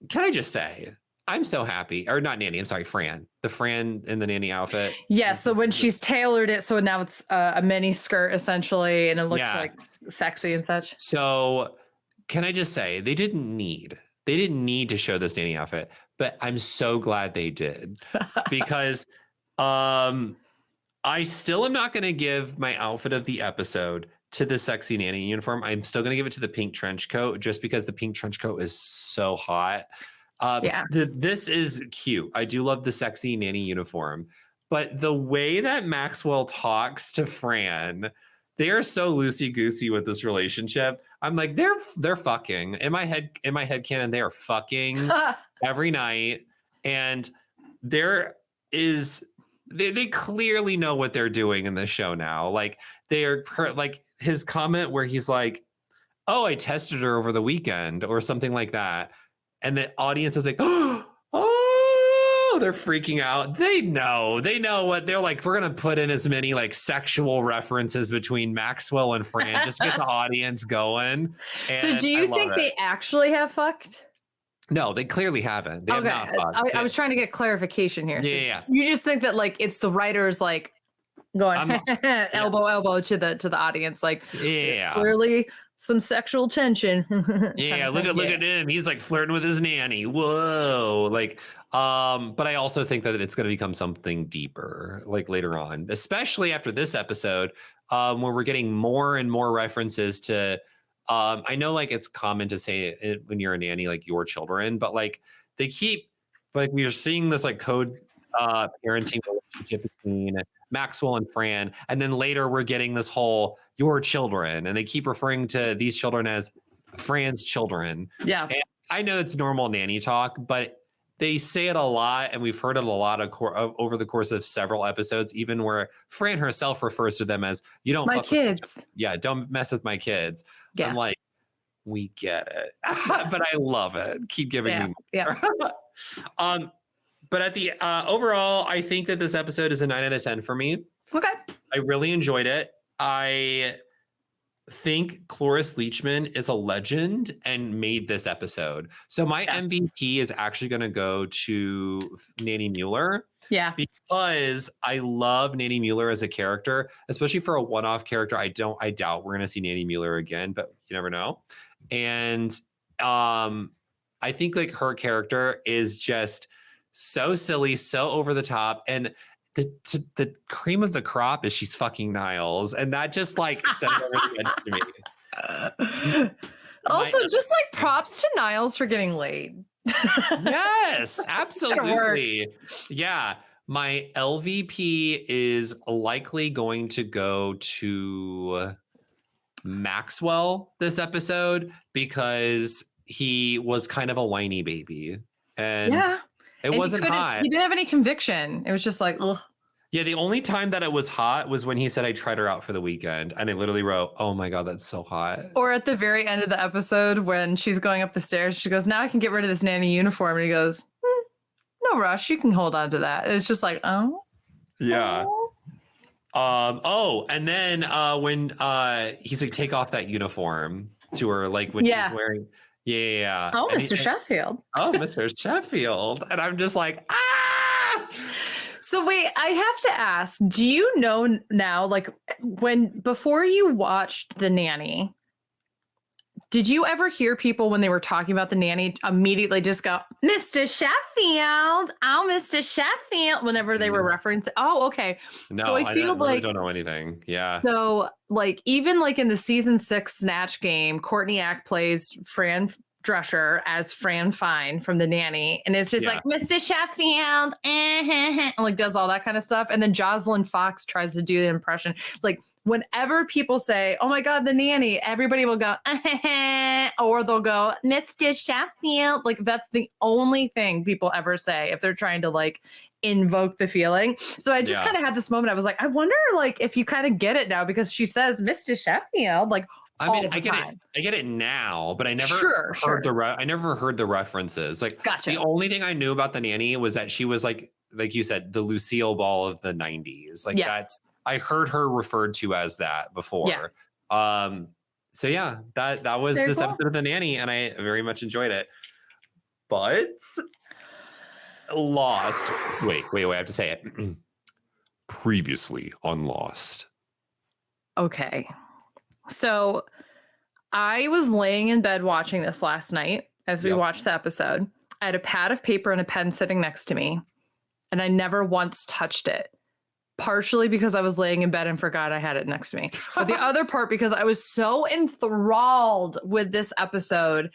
can I just say, I'm so happy. Or not nanny, I'm sorry, Fran. The Fran in the nanny outfit. Yeah, so when she's tailored it, so now it's a mini skirt essentially, and it looks like sexy and such. So can I just say, they didn't need to show this nanny outfit, but I'm so glad they did. Because I still am not going to give my outfit of the episode to the sexy nanny uniform. I'm still going to give it to the pink trench coat, just because the pink trench coat is so hot. This is cute. I do love the sexy nanny uniform, but the way that Maxwell talks to Fran, they are so loosey goosey with this relationship. I'm like, they're fucking in my head canon. They are fucking every night, and they clearly know what they're doing in the show now. Like they are like his comment where he's like, "Oh, I tested her over the weekend," or something like that. And the audience is like, oh, they're freaking out. They know what they're like. We're going to put in as many like sexual references between Maxwell and Fran just to get the audience going. And so do you think they actually have fucked? No, they clearly haven't. They have not fucked. I was trying to get clarification here. So yeah. You just think that like it's the writers like going elbow to the audience. Like clearly some sexual tension. Look at him. He's like flirting with his nanny. Whoa. Like, but I also think that it's going to become something deeper, like later on, especially after this episode, where we're getting more and more references to, I know like it's common to say it when you're a nanny, like your children, but like they keep, like we are seeing this like code parenting relationship between Maxwell and Fran, and then later we're getting this whole your children, and they keep referring to these children as Fran's children. Yeah, and I know it's normal nanny talk, but they say it a lot, and we've heard it a lot over the course of several episodes, even where Fran herself refers to them as "you don't my kids." Yeah, don't mess with my kids. Yeah. I'm like, we get it, but I love it. Keep giving me. Yeah. But at the overall, I think that this episode is a 9 out of 10 for me. Okay. I really enjoyed it. think Cloris Leachman is a legend and made this episode. So my MVP is actually going to go to Nanny Mueller. Yeah. Because I love Nanny Mueller as a character, especially for a one-off character. I doubt we're going to see Nanny Mueller again, but you never know. And I think like her character is just so silly, so over the top. And the cream of the crop is she's fucking Niles. And that just like sent it over the edge to me. Also, just like props to Niles for getting laid. Yes, absolutely. Yeah. My LVP is likely going to go to Maxwell this episode because he was kind of a whiny baby. And it wasn't hot. He didn't have any conviction. It was just like, ugh. Yeah, the only time that it was hot was when he said, I tried her out for the weekend. And I literally wrote, oh my God, that's so hot. Or at the very end of the episode when she's going up the stairs, she goes, now I can get rid of this nanny uniform. And he goes, no rush. You can hold on to that. And it's just like, oh. Yeah. And then when he's like, take off that uniform to her, like when she's wearing. Yeah. Oh, Mr. Sheffield. Oh, Mr. Sheffield. And I'm just like, ah. So wait, I have to ask, do you know now, like before you watched The Nanny, did you ever hear people when they were talking about The Nanny immediately just go, Mr. Sheffield, oh, Mr. Sheffield, whenever they were referencing? Oh, okay. No, so I feel really don't know anything. Yeah. So like, even like in the season 6 Snatch game, Courtney Act plays Fran Drescher as Fran Fine from The Nanny. And it's just like, Mr. Sheffield, and like does all that kind of stuff. And then Jocelyn Fox tries to do the impression. Like whenever people say, oh my God, The Nanny, everybody will go, or they'll go, Mr. Sheffield. Like that's the only thing people ever say if they're trying to like invoke the feeling. So I just kind of had this moment. I was like, I wonder like if you kind of get it now because she says Mr. Sheffield, like I mean, I get it now, but I never I never heard the references. Like, the only thing I knew about The Nanny was that she was like you said, the Lucille Ball of the 90s. Like I heard her referred to as that before. Yeah. So yeah, that was this episode of The Nanny, and I very much enjoyed it. But Lost. Wait, I have to say it. Previously on Lost. Okay. So I was laying in bed watching this last night as we watched the episode. I had a pad of paper and a pen sitting next to me, and I never once touched it. Partially because I was laying in bed and forgot I had it next to me. But the other part because I was so enthralled with this episode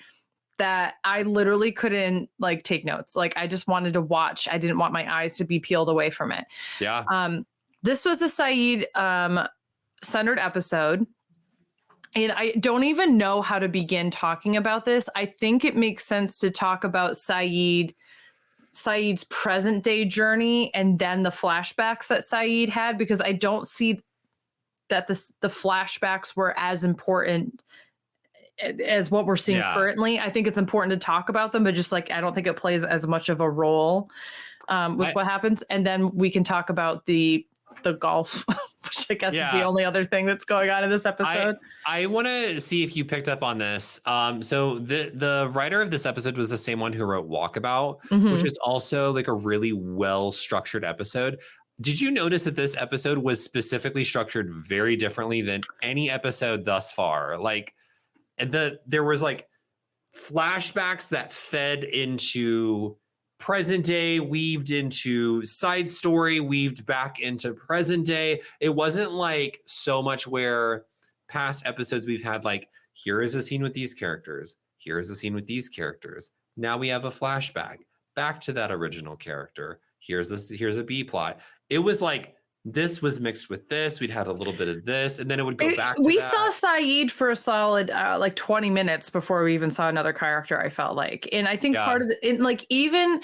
that I literally couldn't like take notes. Like I just wanted to watch. I didn't want my eyes to be peeled away from it. Yeah. This was the Saeed centered episode. And I don't even know how to begin talking about this. I think it makes sense to talk about Saeed's present day journey and then the flashbacks that Saeed had, because I don't see that the flashbacks were as important as what we're seeing currently. I think it's important to talk about them, but just like, I don't think it plays as much of a role with what happens. And then we can talk about the golf, which I guess is the only other thing that's going on in this episode. I want to see if you picked up on this. So the writer of this episode was the same one who wrote Walkabout, which is also like a really well structured episode. Did you notice that this episode was specifically structured very differently than any episode thus far? Like there was like flashbacks that fed into present day, weaved into side story, weaved back into present day. It wasn't like so much where past episodes we've had like, here is a scene with these characters. Here is a scene with these characters. Now we have a flashback back to that original character. Here's a B plot. It was like, this was mixed with this. We'd had a little bit of this, and then it would go back to we that. saw Saeed for a solid like 20 minutes before we even saw another character, I felt like. And I think part of like even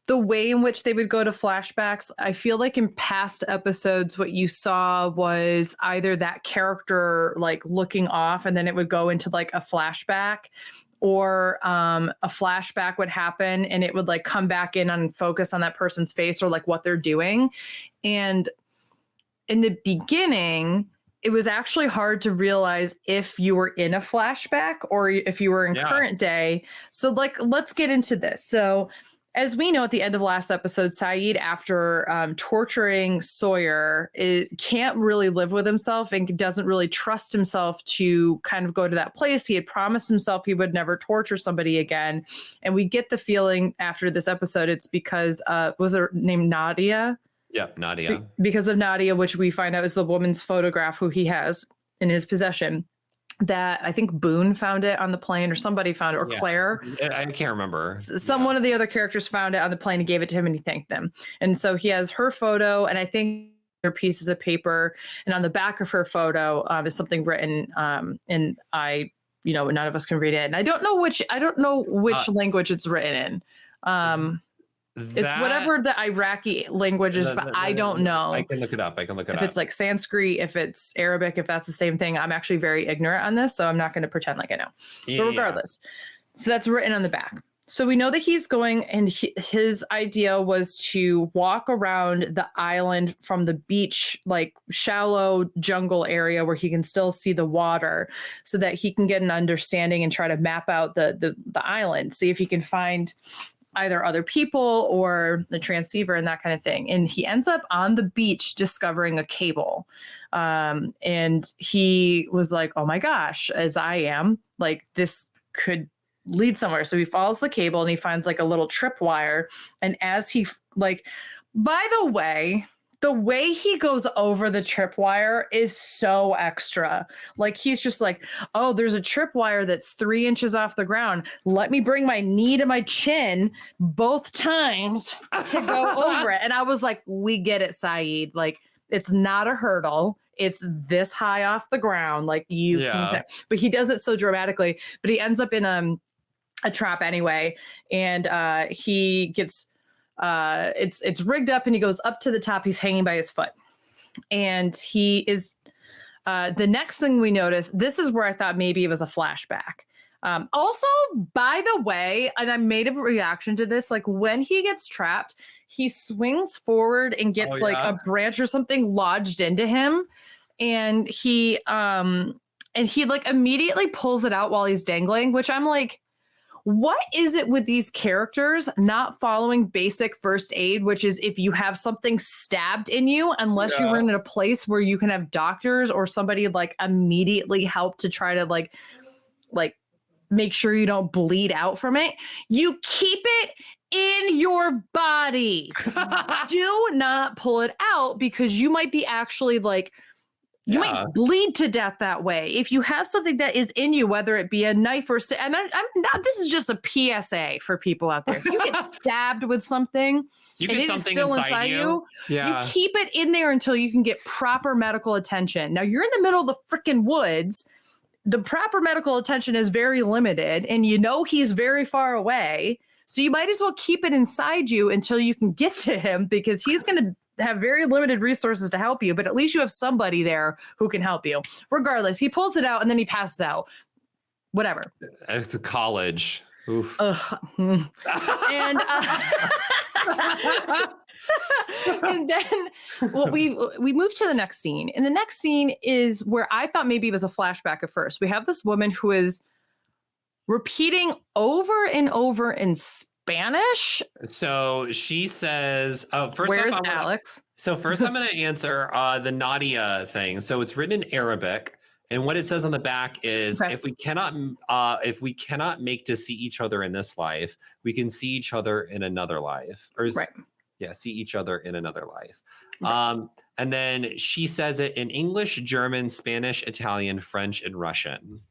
the way in which they would go to flashbacks, I feel like in past episodes, what you saw was either that character like looking off and then it would go into like a flashback, or a flashback would happen and it would like come back in and focus on that person's face or like what they're doing. And in the beginning, it was actually hard to realize if you were in a flashback or if you were in current day. So like, let's get into this. So as we know, at the end of last episode, Saeed, after torturing Sawyer, can't really live with himself and doesn't really trust himself to kind of go to that place. He had promised himself he would never torture somebody again. And we get the feeling after this episode, it's because, was her name Nadia? Yep, Nadia. Because of Nadia, which we find out is the woman's photograph who he has in his possession. That I think Boone found it on the plane, or somebody found it, or Claire. I can't remember. One of the other characters found it on the plane and gave it to him, and he thanked them. And so he has her photo, and I think there are pieces of paper, and on the back of her photo is something written. And none of us can read it, and I don't know which language it's written in. It's whatever the Iraqi language is, but I don't know. I can look it up. If it's like Sanskrit, if it's Arabic, if that's the same thing. I'm actually very ignorant on this, so I'm not going to pretend like I know. But regardless, so that's written on the back. So we know that he's going, and his idea was to walk around the island from the beach, like shallow jungle area where he can still see the water, so that he can get an understanding and try to map out the island, see if he can find either other people or the transceiver and that kind of thing. And he ends up on the beach discovering a cable. And he was like, oh my gosh, as I am, like this could lead somewhere. So he follows the cable and he finds like a little tripwire. And as he by the way he goes over the tripwire is so extra. Like he's just like, oh, there's a tripwire that's 3 inches off the ground. Let me bring my knee to my chin both times to go over it. And I was like, we get it, Saeed. Like it's not a hurdle. It's this high off the ground. Like but he does it so dramatically, but he ends up in a trap anyway. And he gets, it's rigged up and he goes up to the top. He's hanging by his foot, and he is the next thing we notice, this is where I thought maybe it was a flashback. Also, by the way, and I made a reaction to this, like when he gets trapped, he swings forward and gets a branch or something lodged into him, and he like immediately pulls it out while he's dangling, which I'm like, what is it with these characters not following basic first aid, which is if you have something stabbed in you, unless you're in a place where you can have doctors or somebody like immediately help to try to like make sure you don't bleed out from it. You keep it in your body. Do not pull it out, because you might be actually like, you might bleed to death that way. If you have something that is in you, whether it be a knife or, and I'm not, this is just a PSA for people out there. If you get stabbed with something, you get something inside you. You keep it in there until you can get proper medical attention. Now you're in the middle of the freaking woods. The proper medical attention is very limited, and you know he's very far away. So you might as well keep it inside you until you can get to him, because he's going to have very limited resources to help you, but at least you have somebody there who can help you. Regardless, he pulls it out and then he passes out. Whatever. At the college. Oof. And and then we move to the next scene. And the next scene is where I thought maybe it was a flashback at first. We have this woman who is repeating over and over in Spanish. So she says, first where's off, Alex? So first I'm going to answer the Nadia thing. So it's written in Arabic, and what it says on the back is, if we cannot make to see each other in this life, we can see each other in another life. Or see each other in another life. And then she says it in English, German, Spanish, Italian, French, and Russian.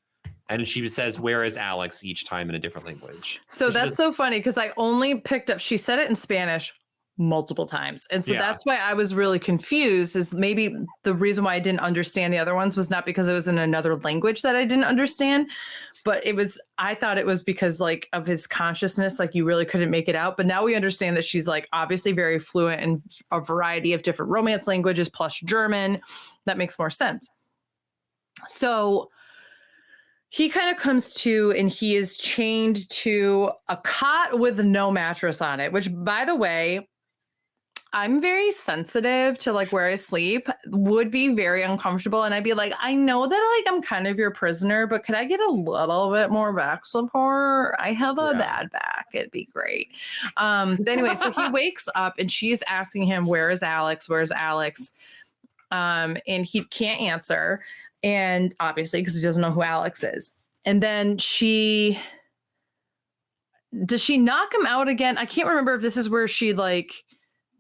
And she says, where is Alex, each time in a different language. So that's so funny, because I only picked up, she said it in Spanish multiple times. And so that's why I was really confused, is maybe the reason why I didn't understand the other ones was not because it was in another language that I didn't understand, but I thought it was because like of his consciousness, like you really couldn't make it out. But now we understand that she's like obviously very fluent in a variety of different Romance languages plus German. That makes more sense. So he kind of comes to, and he is chained to a cot with no mattress on it, which, by the way, I'm very sensitive to like where I sleep, would be very uncomfortable. And I'd be like, I know that like I'm kind of your prisoner, but could I get a little bit more back support? I have a bad back. It'd be great. But anyway, so he wakes up and she's asking him, where is Alex? Where's Alex? And he can't answer. And obviously, because he doesn't know who Alex is. And then does she knock him out again? I can't remember if this is where she like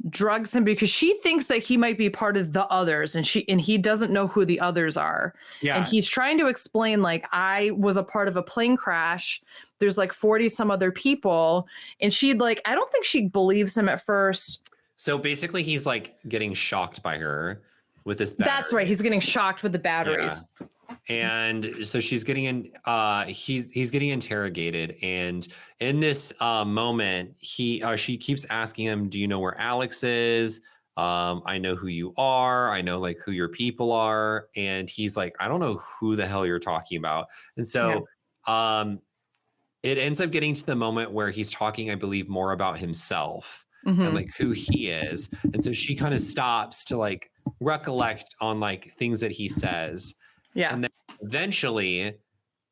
drugs him because she thinks that he might be part of the others and he doesn't know who the others are. Yeah. And he's trying to explain like, I was a part of a plane crash. There's like 40 some other people. And she like, I don't think she believes him at first. So basically he's like getting shocked by her with this battery. That's right. He's getting shocked with the batteries. Yeah. And so she's getting he's getting interrogated, and in this moment she keeps asking him, do you know where Alex is? I know who you are, I know like who your people are. And he's like, I don't know who the hell you're talking about. And so it ends up getting to the moment where he's talking, I believe, more about himself and like who he is. And so she kind of stops to like recollect on like things that he says. Yeah. And then eventually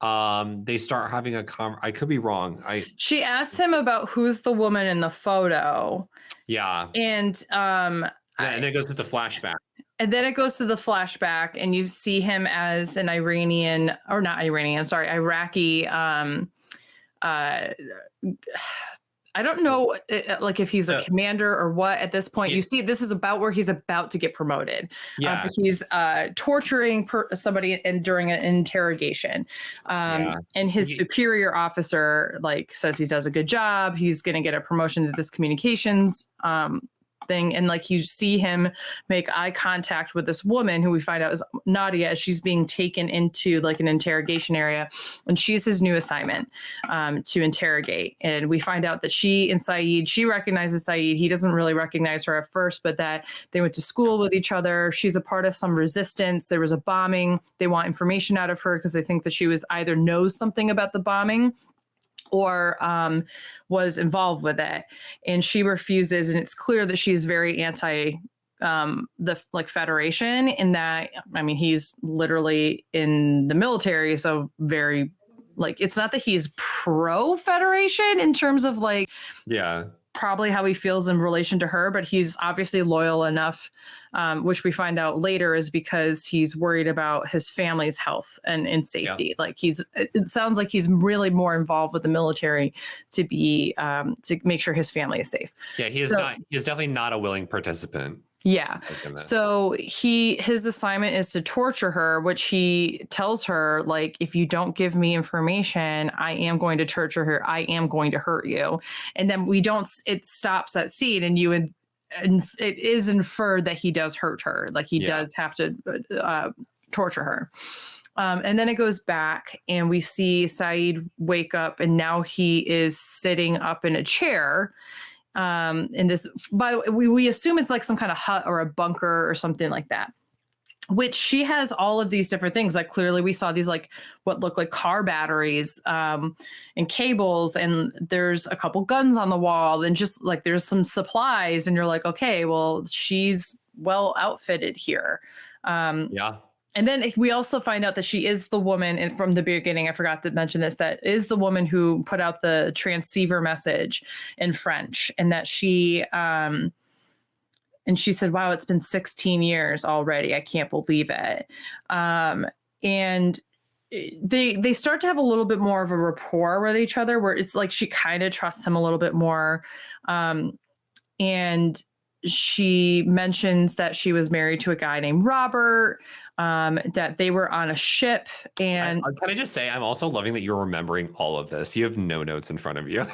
they start having I could be wrong. She asked him about who's the woman in the photo. Yeah. And and then it goes to the flashback. And then it goes to the flashback and you see him as an Iraqi I don't know, like if he's a commander or what at this point. You see, this is about where he's about to get promoted. Yeah, he's torturing somebody during an interrogation, and his superior officer like says he does a good job. He's going to get a promotion to this communications thing, and like you see him make eye contact with this woman who we find out is Nadia as she's being taken into like an interrogation area, and she's his new assignment to interrogate. And we find out that she recognizes Saeed. He doesn't really recognize her at first, but that they went to school with each other. She's a part of some resistance. There was a bombing. They want information out of her because they think that she was either knows something about the bombing or was involved with it, and she refuses. And it's clear that she's very anti the like Federation, in that, I mean, he's literally in the military, so very like, it's not that he's pro Federation in terms of like, probably how he feels in relation to her, but he's obviously loyal enough, which we find out later is because he's worried about his family's health and safety. Like it sounds like he's really more involved with the military to be to make sure his family is safe. Yeah, he's definitely not a willing participant. Yeah. So his assignment is to torture her, which he tells her, like, if you don't give me information, I am going to torture her. I am going to hurt you. And then it stops that scene, and it is inferred that he does hurt her. Like he does have to torture her. And then it goes back and we see Saeed wake up, and now he is sitting up in a chair. In this, we assume it's like some kind of hut or a bunker or something like that, which she has all of these different things. Like clearly we saw these like what look like car batteries and cables, and there's a couple guns on the wall, and just like there's some supplies, and you're like, okay, well, she's well outfitted here. And then we also find out that she is the woman, and from the beginning, I forgot to mention this, that is the woman who put out the transceiver message in French, and that she said, wow, it's been 16 years already. I can't believe it. And they start to have a little bit more of a rapport with each other, where it's like she kind of trusts him a little bit more. And she mentions that she was married to a guy named Robert, that they were on a ship. And can I just say, I'm also loving that you're remembering all of this. You have no notes in front of you.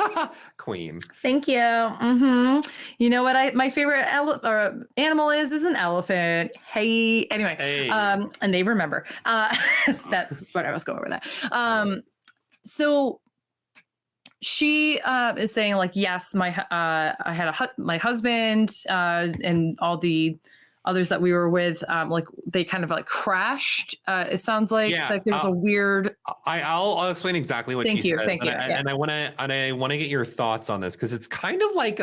Queen. Thank you. Mm-hmm. You know what my favorite animal is an elephant. Hey, anyway. Hey. And they remember. That's what I was going with that. So she is saying like, yes, I had my husband and all the others that we were with, like they kind of like crashed. It sounds like there's a weird. I'll explain exactly what she said. Thank you. And I want to get your thoughts on this, because it's kind of like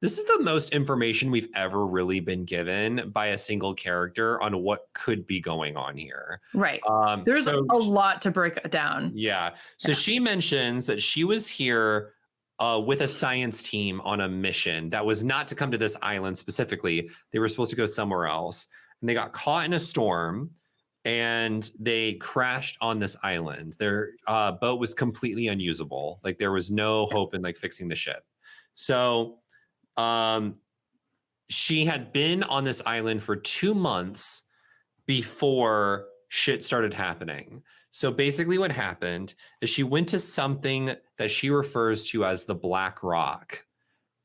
This is the most information we've ever really been given by a single character on what could be going on here. Right. There's a lot to break it down. Yeah. So she mentions that she was here with a science team on a mission that was not to come to this island specifically. They were supposed to go somewhere else. And they got caught in a storm and they crashed on this island. Their boat was completely unusable. Like there was no hope in like fixing the ship. So she had been on this island for 2 months before shit started happening. So basically what happened is she went to something that she refers to as the Black Rock.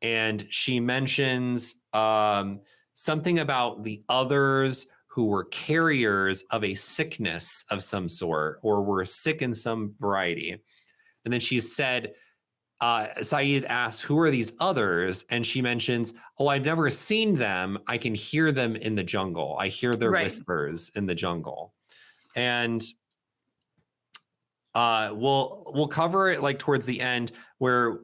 And she mentions something about the others who were carriers of a sickness of some sort or were sick in some variety. And then she said, Saeed asks, who are these others? And she mentions, oh, I've never seen them. I can hear them in the jungle. I hear their whispers in the jungle. And we'll cover it like towards the end where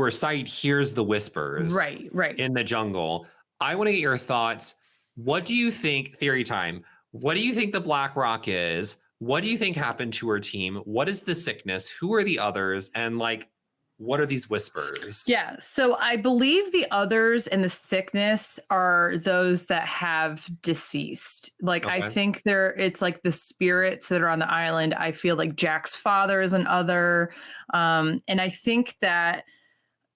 Saeed hears the whispers in the jungle. I want to get your thoughts. What do you think, theory time, what do you think the Black Rock is? What do you think happened to her team? What is the sickness? Who are the others? And like, what are these whispers? Yeah. So I believe the others and the sickness are those that have deceased. Like, I think it's like the spirits that are on the island. I feel like Jack's father is an other. And I think that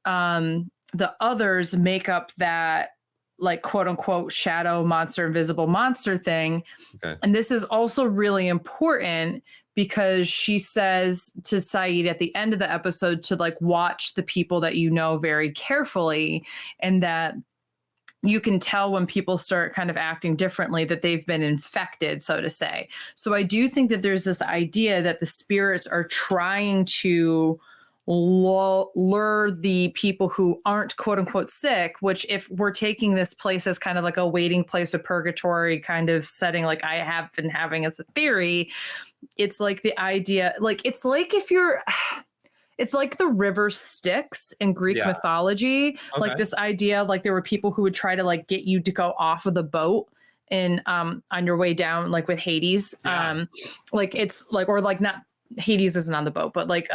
the others make up that like quote unquote shadow monster, invisible monster thing. Okay. And this is also really important because she says to Saeed at the end of the episode to like watch the people that you know very carefully, and that you can tell when people start kind of acting differently that they've been infected, so to say. So I do think that there's this idea that the spirits are trying to lure the people who aren't quote unquote sick, which if we're taking this place as kind of like a waiting place of purgatory kind of setting, like I have been having as a theory, it's like the idea, like it's like if you're it's like the river Styx in Greek mythology. Like this idea, like there were people who would try to like get you to go off of the boat and on your way down, like with Hades. Like it's like, or like not Hades isn't on the boat, but like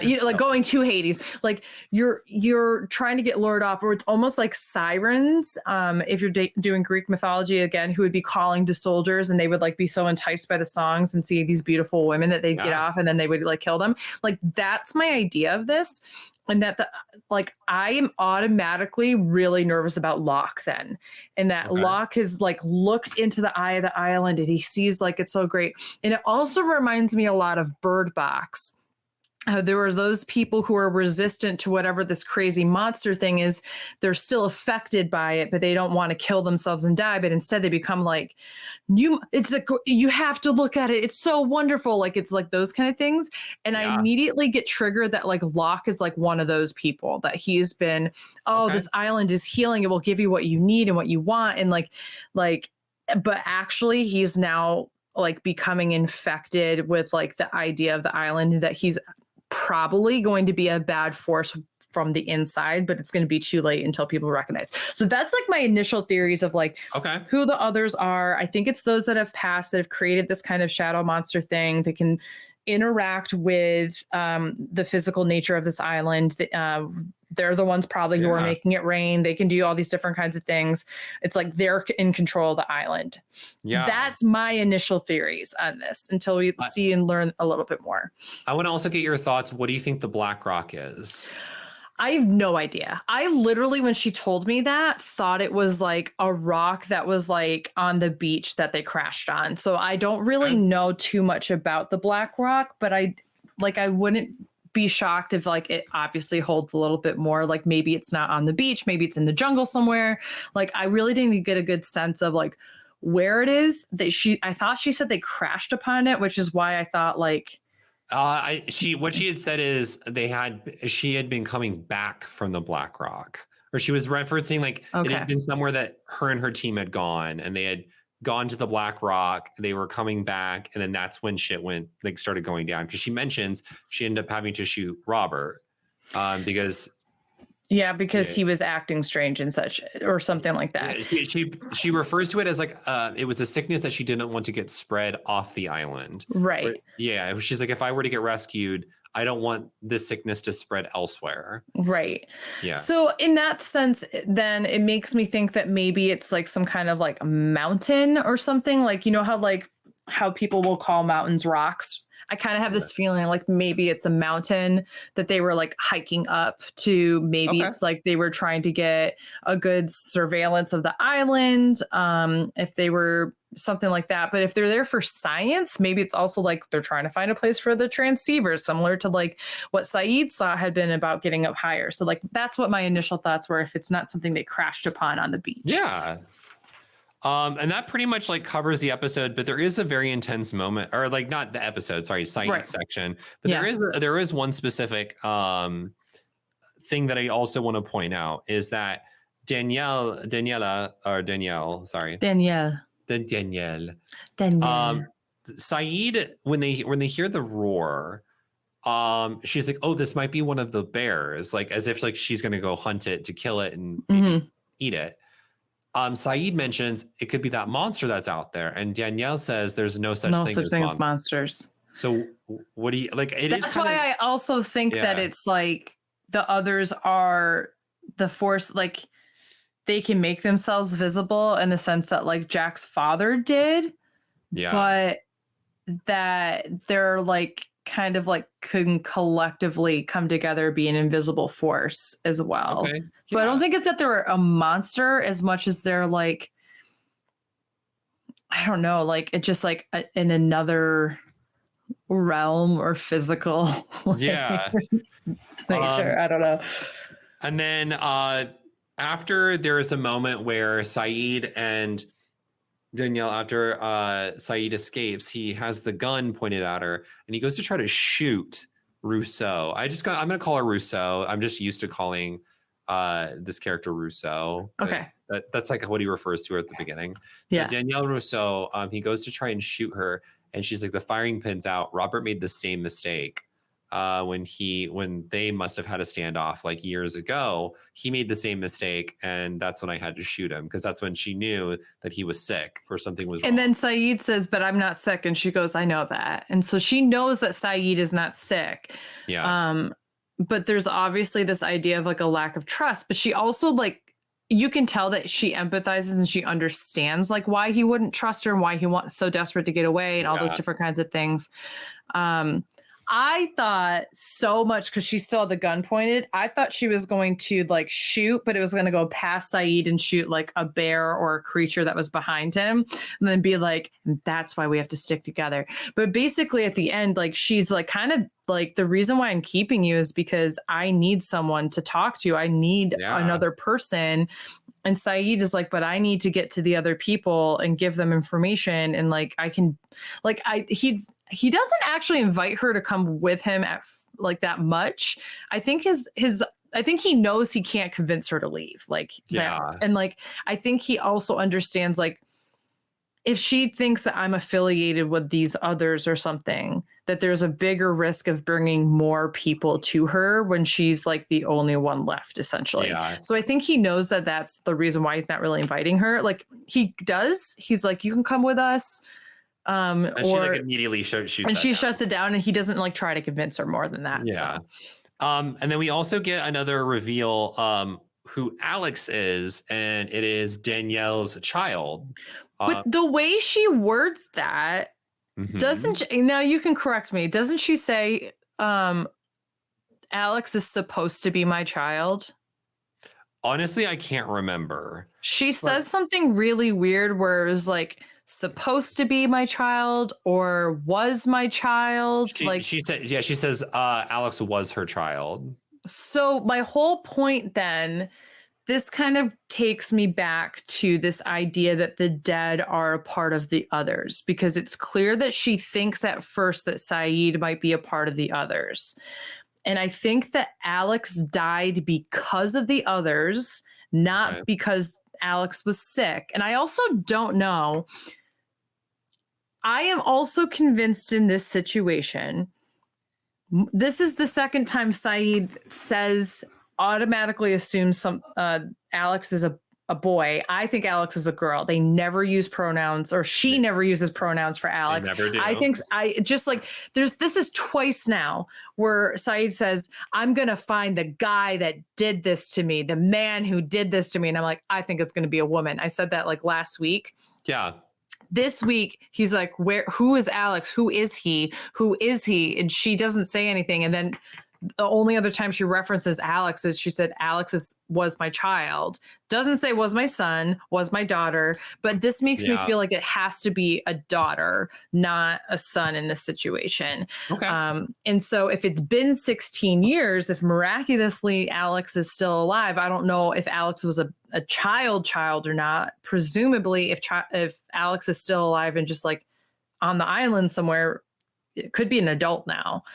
you know, like going to Hades, like you're trying to get lured off, or it's almost like sirens. If you're doing Greek mythology again, who would be calling to soldiers, and they would like be so enticed by the songs and see these beautiful women that they'd get off, and then they would like kill them. Like that's my idea of this. And that like I am automatically really nervous about Locke then. And that Locke has like looked into the eye of the island and he sees like it's so great. And it also reminds me a lot of Bird Box. There were those people who are resistant to whatever this crazy monster thing is. They're still affected by it, but they don't want to kill themselves and die. But instead they become like, you have to look at it. It's so wonderful. Like, it's like those kind of things. And I immediately get triggered that like Locke is like one of those people that he's been, this island is healing. It will give you what you need and what you want. And like, but actually he's now like becoming infected with like the idea of the island, that he's probably going to be a bad force from the inside, but it's going to be too late until people recognize. So that's like my initial theories of like who the others are. I think it's those that have passed, that have created this kind of shadow monster thing that can interact with the physical nature of this island. They're the ones probably who are making it rain. They can do all these different kinds of things. It's like they're in control of the island. Yeah. That's my initial theories on this until we see and learn a little bit more. I want to also get your thoughts. What do you think the Black Rock is? I have no idea. I literally, when she told me that, thought it was like a rock that was like on the beach that they crashed on. So I don't really know too much about the Black Rock, but I wouldn't be shocked if like it obviously holds a little bit more. Like maybe it's not on the beach, maybe it's in the jungle somewhere. Like I really didn't get a good sense of like where it is. I thought she said they crashed upon it, which is why I thought like what she had said is she had been coming back from the Black Rock, or she was referencing like it had been somewhere that her and her team had gone, and they had gone to the Black Rock. They were coming back, and then that's when shit started going down. Because she mentions she ended up having to shoot Robert because Yeah, because Yeah. he was acting strange and such, or something like that. Yeah, she refers to it as like it was a sickness that she didn't want to get spread off the island. Right. Yeah, she's like, if I were to get rescued, I don't want this sickness to spread elsewhere. Right. Yeah. So in that sense, then it makes me think that maybe it's like some kind of like mountain or something. Like, you know how people will call mountains rocks. I kind of have this feeling like maybe it's a mountain that they were like hiking up to. Maybe it's like they were trying to get a good surveillance of the island. If they were something like that. But if they're there for science, maybe it's also like they're trying to find a place for the transceivers, similar to like what Saeed's thought had been about getting up higher. So like that's what my initial thoughts were, if it's not something they crashed upon on the beach. Yeah. And that pretty much like covers the episode, but there is a very intense moment, or like not the episode, sorry, Saeed section. But there is one specific thing that I also want to point out is that Danielle, Saeed, when they hear the roar, she's like, oh, this might be one of the bears, like as if like she's gonna go hunt it to kill it and eat it. Saeed mentions it could be that monster that's out there, and Danielle says there's no such thing as monsters. So what do you like? That's why I also think that it's like the others are the force, like they can make themselves visible in the sense that like Jack's father did, but that they're like kind of like can collectively come together, be an invisible force as well. So I don't think it's that they're a monster as much as they're like, I don't know, like it's just like in another realm or physical. Yeah. Sure, I don't know. And then after there is a moment where Saeed and Danielle, after Saeed escapes, he has the gun pointed at her and he goes to try to shoot Rousseau. I'm going to call her Rousseau. I'm just used to calling this character Rousseau. Okay. That's like what he refers to her at the beginning. So Danielle Rousseau, he goes to try and shoot her and she's like, the firing pin's out. Robert made the same mistake. When they must have had a standoff like years ago, he made the same mistake, and that's when I had to shoot him, because that's when she knew that he was sick or something was wrong. And then Saeed says, but I'm not sick, and she goes, I know that. And so she knows that Saeed is not sick. But there's obviously this idea of like a lack of trust, but she also like, you can tell that she empathizes and she understands like why he wouldn't trust her and why he wants so desperate to get away and all those different kinds of things. I thought so much, because she saw the gun pointed, I thought she was going to like shoot, but it was going to go past Saeed and shoot like a bear or a creature that was behind him, and then be like, that's why we have to stick together. But basically at the end, like she's like kind of like, the reason why I'm keeping you is because I need someone to talk to. I need another person. And Saeed is like, but I need to get to the other people and give them information. And like, I can, like, he doesn't actually invite her to come with him at like that much. I think I think he knows he can't convince her to leave. Like, and like, I think he also understands, like, if she thinks that I'm affiliated with these others or something, that there's a bigger risk of bringing more people to her when she's like the only one left, essentially. So I think he knows that that's the reason why he's not really inviting her. Like he does. He's like, you can come with us. And she like immediately shoots and she shuts it down, and he doesn't like try to convince her more than that. And then we also get another reveal who Alex is, and it is Danielle's child. But the way she words that, doesn't she, now you can correct me, doesn't she say Alex is supposed to be my child? Honestly, I can't remember. She says something really weird where it was like, supposed to be my child or was my child. She says Alex was her child. So my whole point then, this kind of takes me back to this idea that the dead are a part of the others, because it's clear that she thinks at first that Saeed might be a part of the others. And I think that Alex died because of the others, not because Alex was sick. And I also don't know. I am also convinced in this situation, this is the second time Saeed says automatically assume Alex is a boy. I think Alex is a girl. They never use pronouns, or she never uses pronouns for Alex. They never do. I think this is twice now where Saeed says, I'm going to find the guy that did this to me, the man who did this to me. And I'm like, I think it's going to be a woman. I said that like last week. Yeah. This week, he's like, who is Alex? Who is he? Who is he? And she doesn't say anything. And then the only other time she references Alex is she said, Alex was my child. Doesn't say was my son, was my daughter. But this makes me feel like it has to be a daughter, not a son in this situation. Okay. And so if it's been 16 years, if miraculously Alex is still alive, I don't know if Alex was a child or not. Presumably, if Alex is still alive and just like on the island somewhere, it could be an adult now.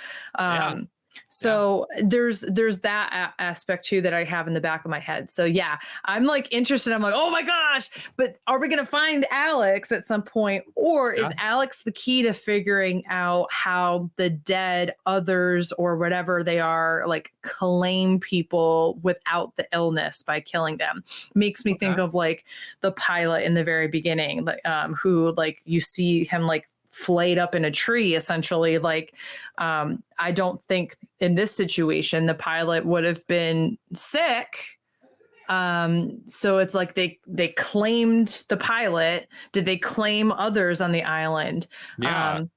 So there's that aspect too that I have in the back of my head. So yeah, I'm like interested. I'm like, oh my gosh, but are we going to find Alex at some point? Or is Alex the key to figuring out how the dead others or whatever they are like claim people without the illness by killing them? Makes me think of like the pilot in the very beginning, like who like you see him like flayed up in a tree essentially. Like I don't think in this situation the pilot would have been sick. So it's like they claimed the pilot. Did they claim others on the island? And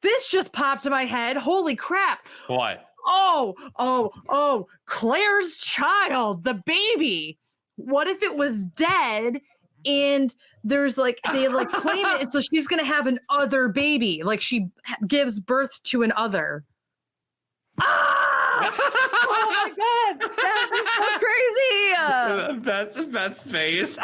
this just popped in my head. Holy crap. What? Oh, Claire's child, the baby. What if it was dead? And there's like, they like claim it. And so she's going to have an other baby. Like she gives birth to an other. Oh my God. That is so crazy. Beth's face.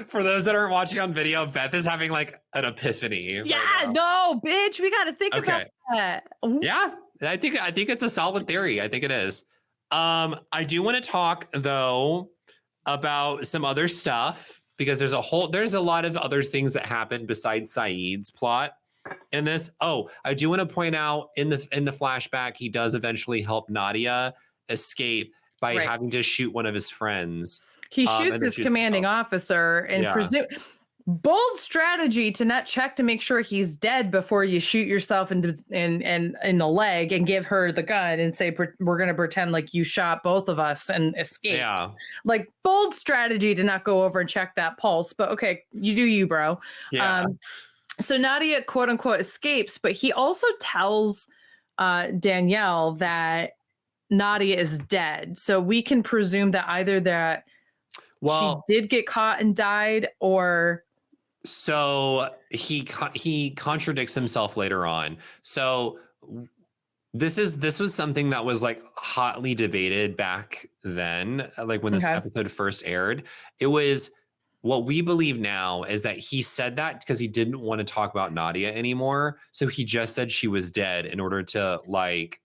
For those that aren't watching on video, Beth is having like an epiphany. Yeah, right no, bitch. We got to think about that. Yeah. I think it's a solid theory. I think it is. I do want to talk though about some other stuff, because there's a lot of other things that happen besides Saeed's plot in this. Oh, I do want to point out in the flashback, he does eventually help Nadia escape by having to shoot one of his friends. He shoots his commanding officer and bold strategy to not check to make sure he's dead before you shoot yourself in the leg and give her the gun and say, we're going to pretend like you shot both of us and escape. Yeah. Like bold strategy to not go over and check that pulse, but okay, you do you, bro. Yeah. So Nadia quote unquote escapes, but he also tells Danielle that Nadia is dead. So we can presume that either that she did get caught and died, or so he contradicts himself later on. So this was something that was like hotly debated back then, like when this episode first aired. It was, what we believe now is that he said that because he didn't want to talk about Nadia anymore. So he just said she was dead in order to like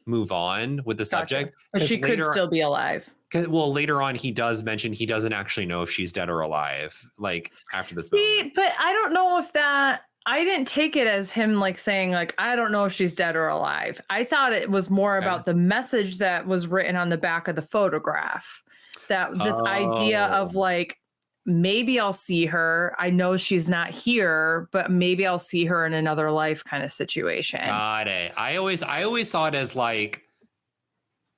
move on with the subject. But she could still be alive. Well, later on, he does mention he doesn't actually know if she's dead or alive, like after this. But I don't know if that, I didn't take it as him like saying like, I don't know if she's dead or alive. I thought it was more about the message that was written on the back of the photograph, that this idea of like, maybe I'll see her. I know she's not here, but maybe I'll see her in another life kind of situation. Got it. I always saw it as like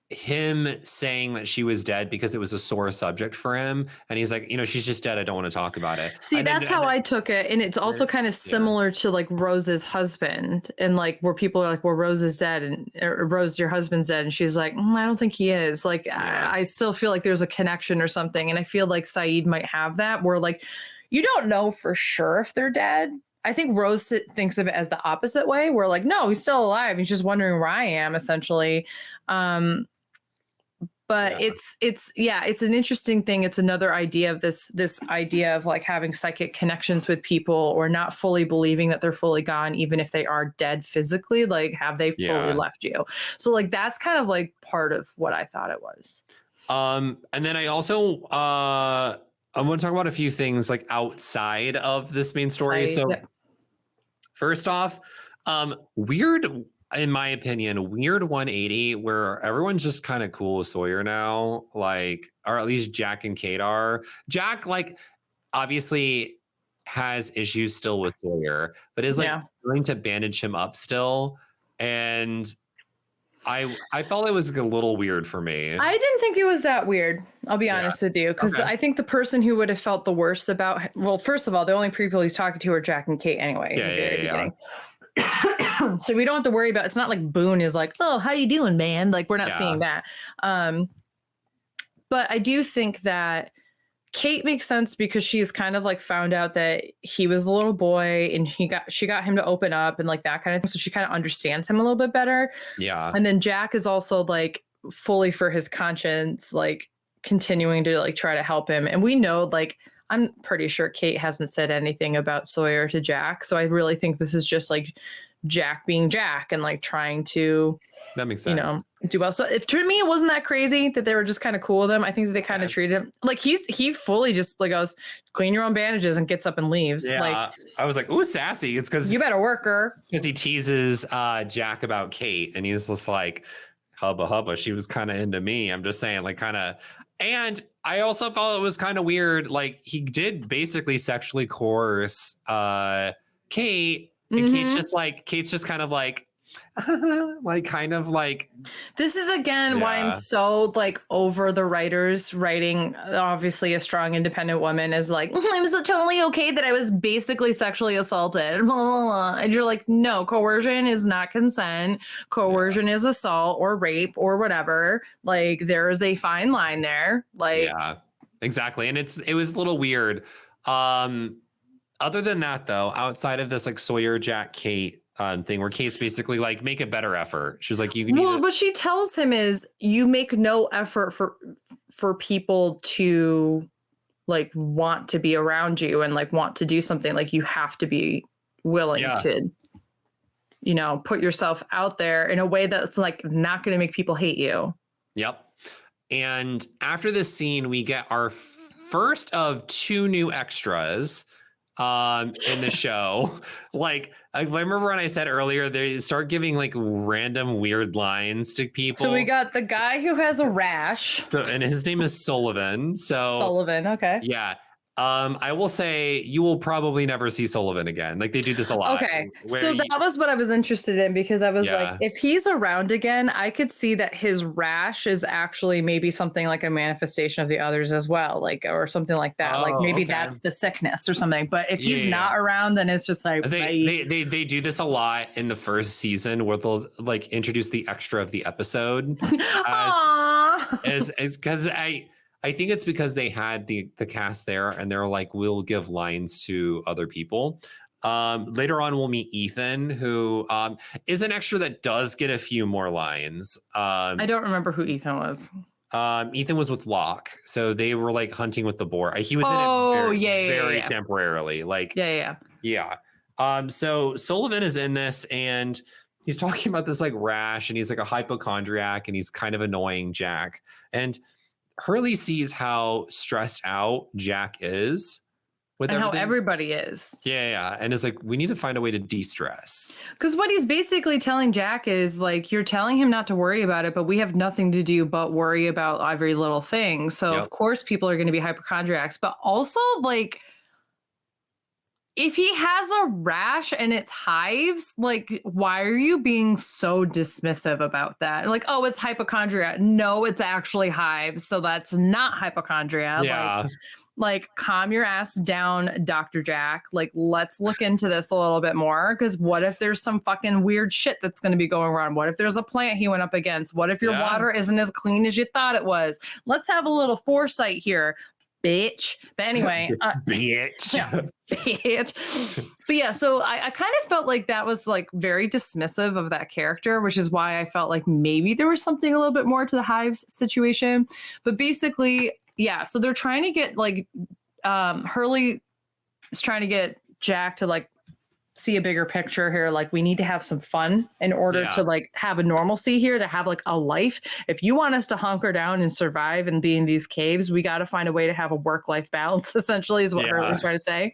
him saying that she was dead because it was a sore subject for him, and he's like, she's just dead, I don't want to talk about it. See, that's how I took it. And it's also kind of similar to like Rose's husband, and like where people are like, well, Rose is dead, and Rose, your husband's dead, and she's like, I don't think he is. Like I still feel like there's a connection or something, and I feel like Saeed might have that, where like you don't know for sure if they're dead. I think Rose thinks of it as the opposite way, where like, no, he's still alive, he's just wondering where I am, essentially. But it's an interesting thing. It's another idea of this idea of like having psychic connections with people, or not fully believing that they're fully gone, even if they are dead physically. Like, have they fully left you? So like, that's kind of like part of what I thought it was. And then I also, I want to talk about a few things like outside of this main story. First off, weird in my opinion, weird 180 where everyone's just kind of cool with Sawyer now, like, or at least Jack and Kate are. Jack, like, obviously has issues still with Sawyer, but is like willing to bandage him up still. And I felt it was a little weird for me. I didn't think it was that weird. I'll be honest with you, because I think the person who would have felt the worst about, well, first of all, the only people he's talking to are Jack and Kate anyway. So we don't have to worry about, it's not like Boone is like, oh, how you doing, man? Like, we're not seeing that. But I do think that Kate makes sense because she's kind of like found out that he was a little boy and she got him to open up and like that kind of thing. So she kind of understands him a little bit better. Yeah. And then Jack is also like fully for his conscience, like continuing to like try to help him. And we know, like, I'm pretty sure Kate hasn't said anything about Sawyer to Jack. So I really think this is just like Jack being Jack and like trying to, that makes sense, you know, do well. So if to me it wasn't that crazy that they were just kind of cool with him. I think that they kind of treated him like he fully just like goes, clean your own bandages and gets up and leaves. Yeah, like, I was like, ooh, sassy. It's because you better work her. Because he teases Jack about Kate and he's just like, hubba hubba, she was kind of into me. I'm just saying, like, kind of. And I also felt it was kind of weird. Like, he did basically sexually coerce Kate. And Kate's just kind of like, like, kind of like, this is again why I'm so like over the writers writing, obviously a strong independent woman is like, I'm so totally okay that I was basically sexually assaulted, blah, blah, blah. And you're like, no, coercion is not consent. Coercion is assault or rape or whatever. Like, there is a fine line there. Like, yeah, exactly. And it was a little weird. Other than that, though, outside of this like Sawyer, Jack, Kate thing where Kate's basically like, make a better effort. She's like, you can. Well, what she tells him is, you make no effort for people to like want to be around you and like want to do something. Like, you have to be willing to, you know, put yourself out there in a way that's like not going to make people hate you. Yep. And after this scene, we get our first of 2 new extras in the show. Like, I remember when I said earlier, they start giving like random weird lines to people. So we got the guy who has a rash. So, and his name is Sullivan. So Sullivan, okay. Yeah. I will say you will probably never see Sullivan again. Like, they do this a lot. Okay. So that was what I was interested in, because I was like, if he's around again, I could see that his rash is actually maybe something like a manifestation of the others as well. Like, or something like that. Like, maybe that's the sickness or something. But if he's not around, then it's just like, they do this a lot in the first season where they'll like introduce the extra of the episode. Because I think it's because they had the cast there and they're like, we'll give lines to other people. Later on, we'll meet Ethan, who is an extra that does get a few more lines. I don't remember who Ethan was. Ethan was with Locke. So they were like hunting with the boar. He was in it very temporarily. Like, yeah. So Sullivan is in this and he's talking about this like rash and he's like a hypochondriac and he's kind of annoying Jack. And Hurley sees how stressed out Jack is with and everything. How everybody is. Yeah. And is like, we need to find a way to de-stress. Because what he's basically telling Jack is like, you're telling him not to worry about it, but we have nothing to do but worry about every little thing. So of course people are going to be hypochondriacs, but also like, if he has a rash and it's hives, like, why are you being so dismissive about that? Like, oh, it's hypochondria. No, it's actually hives. So that's not hypochondria. Yeah. Like, calm your ass down, Dr. Jack. Like, let's look into this a little bit more. Because what if there's some fucking weird shit that's going to be going on? What if there's a plant he went up against? What if your water isn't as clean as you thought it was? Let's have a little foresight here. Bitch. But anyway, bitch. Yeah, bitch. But yeah, so I kind of felt like that was like very dismissive of that character, which is why I felt like maybe there was something a little bit more to the hives situation. But basically, yeah, so they're trying to get like Hurley is trying to get Jack to like see a bigger picture here. Like, we need to have some fun in order to like have a normalcy here, to have like a life. If you want us to hunker down and survive and be in these caves, we got to find a way to have a work-life balance, essentially, is what Hurley's trying to say.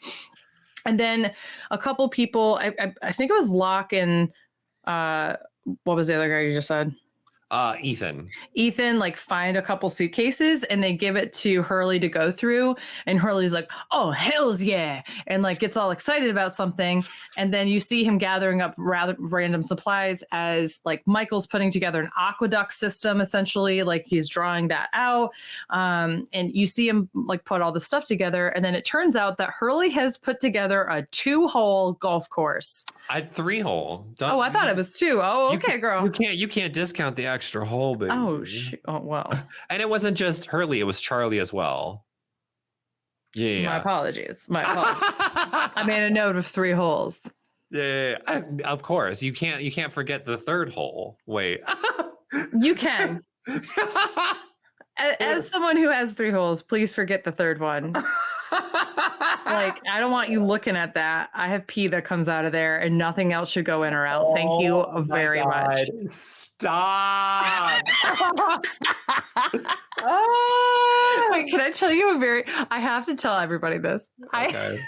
And then a couple people, I think it was Locke and what was the other guy you just said? Ethan, like find a couple suitcases and they give it to Hurley to go through. And Hurley's like, oh, hells yeah. And like gets all excited about something. And then you see him gathering up rather random supplies as like Michael's putting together an aqueduct system, essentially, like he's drawing that out. And you see him like put all the stuff together. And then it turns out that Hurley has put together a 2-hole golf course. I had 3-hole. Oh, I thought it was 2. Oh, okay, girl. You can't discount the extra hole, baby. Oh, well. And it wasn't just Hurley; it was Charlie as well. Yeah. My apologies. I made a note of 3 holes. Yeah. Of course, you can't forget the 3rd hole. Wait. You can. As someone who has 3 holes, please forget the 3rd one. Like, I don't want you looking at that. I have pee that comes out of there and nothing else should go in or out. Thank you very much. Stop. Wait, can I tell you I have to tell everybody this. Okay.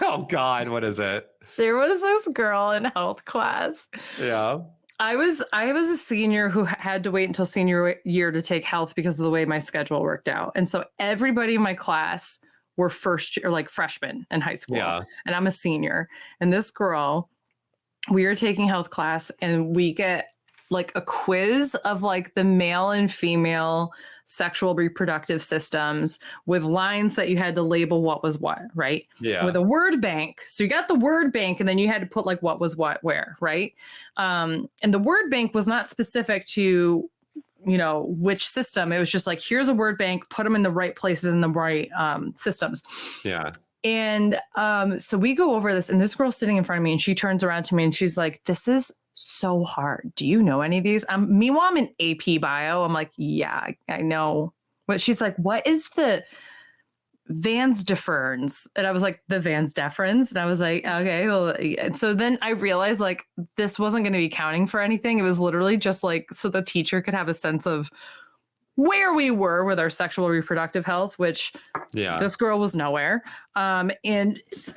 Oh God, what is it? There was this girl in health class. Yeah. I was a senior who had to wait until senior year to take health because of the way my schedule worked out. And so everybody in my class were first year, like freshmen in high school. Yeah. And I'm a senior. And this girl, we are taking health class and we get like a quiz of like the male and female sexual reproductive systems with lines that you had to label what was what, right? Yeah. With a word bank. So you got the word bank and then you had to put like what was what where, right? And the word bank was not specific to, you know, which system. It was just like, here's a word bank, put them in the right places in the right systems. Yeah. And so we go over this and this girl's sitting in front of me and she turns around to me and she's like, this is so hard. Do you know any of these? Meanwhile, I'm in AP bio. I'm like, yeah, I know. But she's like, what is the Vans deferens? And I was like, the Vans deferens. And I was like, okay. Well, and so then I realized like this wasn't going to be counting for anything. It was literally just like so the teacher could have a sense of where we were with our sexual reproductive health, which this girl was nowhere. And so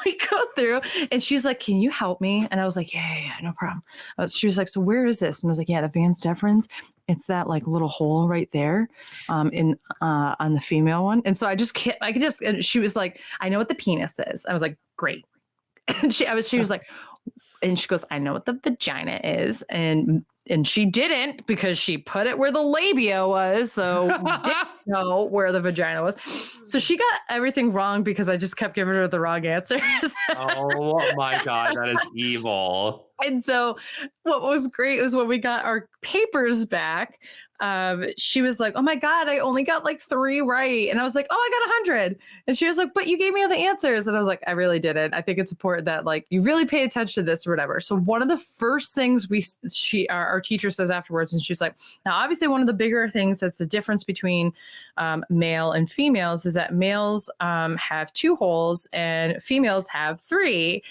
we go through and she's like, can you help me? And I was like, yeah, no problem. She was like, so where is this? And I was like, yeah, the Vans deferens. It's that like little hole right there on the female one. And so and she was like, I know what the penis is. I was like, great. And she was like, and she goes, I know what the vagina is. And she didn't because she put it where the labia was. So we didn't know where the vagina was. So she got everything wrong because I just kept giving her the wrong answers. Oh my God, that is evil. And so what was great was when we got our papers back, she was like, oh my God, I only got like 3 right. And I was like, oh, I got 100. And she was like, but you gave me all the answers. And I was like, I really didn't. I think it's important that like you really pay attention to this or whatever. So one of the first things our teacher says afterwards, and she's like, now obviously one of the bigger things that's the difference between male and females is that males have 2 holes and females have 3.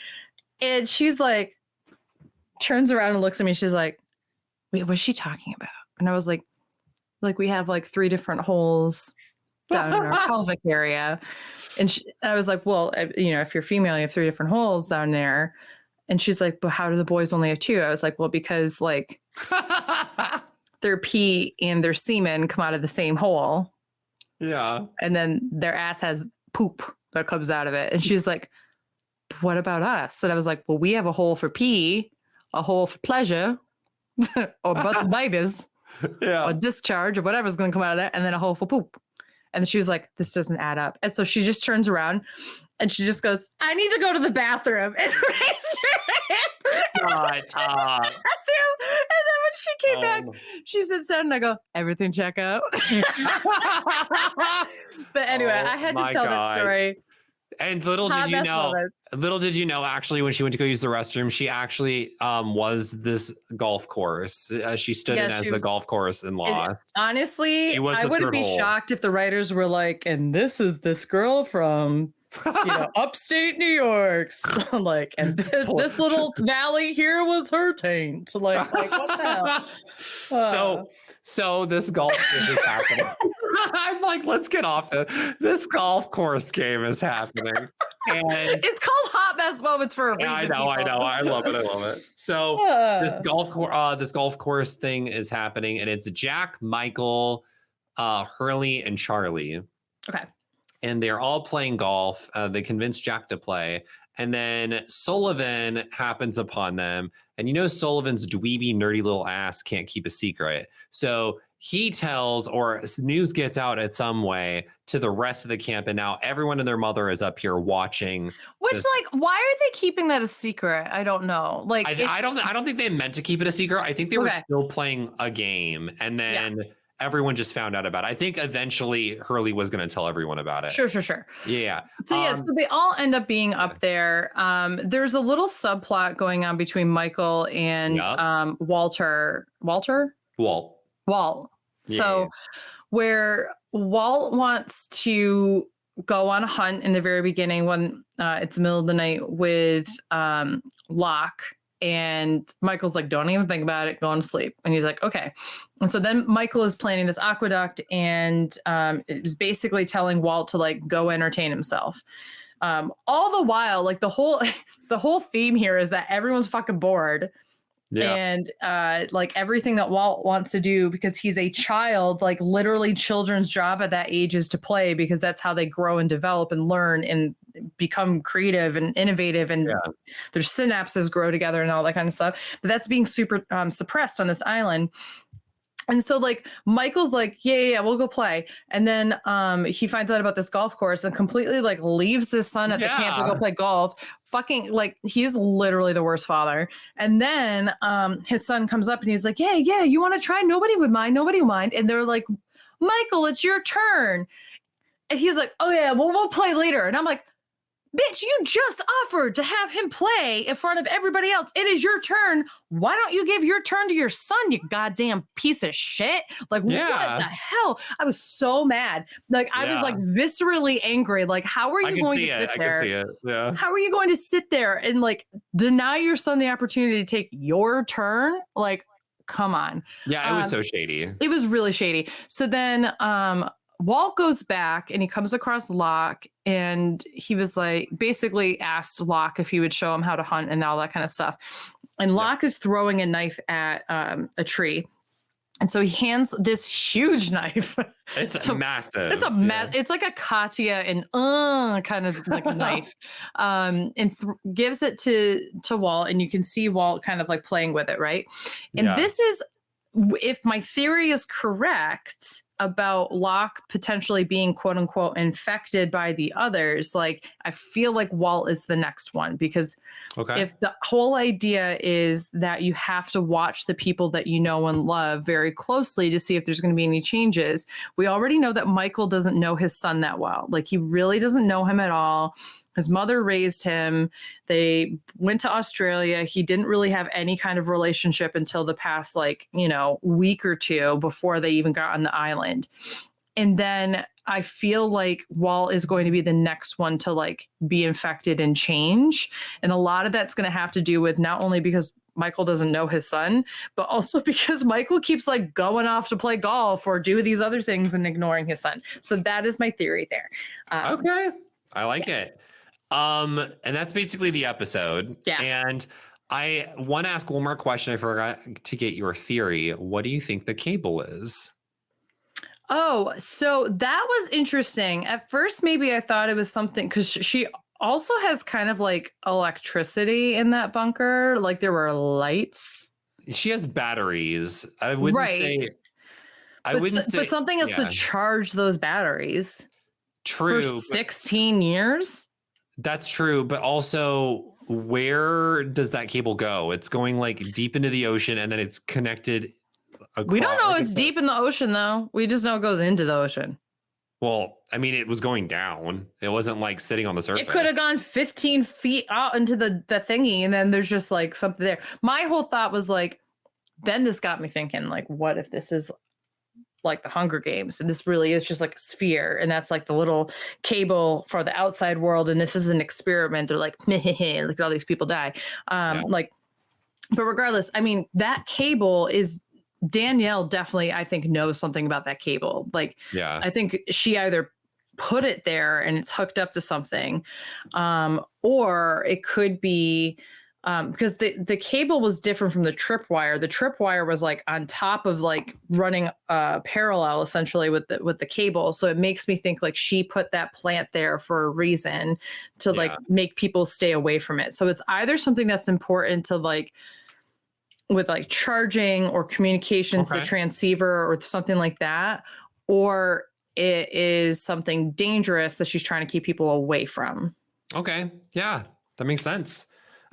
And she's like, turns around and looks at me. She's like, wait, what's she talking about? And I was like we have like 3 different holes down in our pelvic area. And I was like, well, you know, if you're female, you have 3 different holes down there. And she's like, but how do the boys only have 2? I was like, well, because like their pee and their semen come out of the same hole. Yeah. And then their ass has poop that comes out of it. And she's like, what about us? And I was like, well, we have a hole for pee, a hole for pleasure, or both the babies. Yeah. Or discharge or whatever's going to come out of that, and then a hole for poop. And she was like, this doesn't add up. And so she just turns around and she just goes, I need to go to the bathroom. And raised her hand. And then when she came back, she sits down and I go, everything check out. But anyway, I had to tell that story. And little did you know, actually, when she went to go use the restroom, she actually was this golf course. She stood in as the golf course and lost. Honestly, I wouldn't be shocked if the writers were like, and this is this girl from, you know, upstate New York. Like, and this little valley here was her taint. Like what the hell? So this golf game is happening. I'm like, let's get off it. This golf course game is happening. And it's called Hot best moments for a reason. I know. I love it. So this golf course thing is happening, and it's Jack, Michael, Hurley, and Charlie. Okay. And they're all playing golf. They convince Jack to play. And then Sullivan happens upon them. And Sullivan's dweeby, nerdy little ass can't keep a secret. So he tells, or news gets out at some way to the rest of the camp. And now everyone and their mother is up here watching. Which, why are they keeping that a secret? I don't know. I don't think they meant to keep it a secret. I think they were still playing a game. And then everyone just found out about it. I think eventually Hurley was going to tell everyone about it. Sure. Yeah. So so they all end up being up there. There's a little subplot going on between Michael and Walter. Walt. So where Walt wants to go on a hunt in the very beginning when it's the middle of the night with Locke. And Michael's like, don't even think about it, go to sleep. And he's like, okay. And so then Michael is planning this aqueduct, and it was basically telling Walt to go entertain himself. All the while, the whole theme here is that everyone's fucking bored. Yeah. And everything that Walt wants to do, because he's a child, literally children's job at that age is to play, because that's how they grow and develop and learn and become creative and innovative, and their synapses grow together and all that kind of stuff. But that's being super suppressed on this island. And so Michael's like, yeah, we'll go play. And then he finds out about this golf course and completely leaves his son at the camp to go play golf. Fucking he's literally the worst father. And then his son comes up and he's like, yeah, you want to try? Nobody would mind. And they're like, Michael, it's your turn. And he's like, oh yeah, well, we'll play later. And I'm like, bitch, you just offered to have him play in front of everybody else. It is your turn. Why don't you give your turn to your son, you goddamn piece of shit? What the hell? I was so mad. I was viscerally angry. How are you going to sit there? I can see it. Yeah. How are you going to sit there and deny your son the opportunity to take your turn? Come on. Yeah, it was so shady. It was really shady. So then Walt goes back and he comes across Locke, and he was basically asked Locke if he would show him how to hunt and all that kind of stuff. And Locke is throwing a knife at a tree. And so he hands this huge knife. It's massive. It's a mess. It's like a Katya and kind of a knife, and gives it to Walt. And you can see Walt kind of playing with it, right? And this is, if my theory is correct about Locke potentially being quote unquote infected by the others, I feel like Walt is the next one, because if the whole idea is that you have to watch the people that you know and love very closely to see if there's going to be any changes, we already know that Michael doesn't know his son that well. He really doesn't know him at all. His mother raised him. They went to Australia. He didn't really have any kind of relationship until the past, week or two before they even got on the island. And then I feel like Walt is going to be the next one to be infected and change. And a lot of that's going to have to do with not only because Michael doesn't know his son, but also because Michael keeps going off to play golf or do these other things and ignoring his son. So that is my theory there. Okay. I like it. And that's basically the episode. Yeah. And I want to ask one more question. I forgot to get your theory. What do you think the cable is? Oh, so that was interesting. At first, maybe I thought it was something, because she also has kind of electricity in that bunker. There were lights. She has batteries. I wouldn't say. But something else to charge those batteries. True. For 16 years. That's true, but also, where does that cable go? It's going deep into the ocean, and then it's connected. We don't know it's deep in the ocean, though. We just know it goes into the ocean. Well, I mean, it was going down. It wasn't sitting on the surface. It could have gone 15 feet out into the thingy, and then there's just something there. My whole thought was then this got me thinking, what if this is the Hunger Games, and this really is just a sphere, and that's the little cable for the outside world, and this is an experiment. They're look at all these people die. But regardless, I mean, that cable is, Danielle definitely, I think, knows something about that cable. I think she either put it there and it's hooked up to something. Or it could be because the cable was different from the tripwire. The tripwire was like on top of like running parallel essentially with the cable. So it makes me think like she put that plant there for a reason to like make people stay away from it. So it's either something that's important to like with like charging or communications, the transceiver or something like that, or it is something dangerous that she's trying to keep people away from. Okay. Yeah, that makes sense.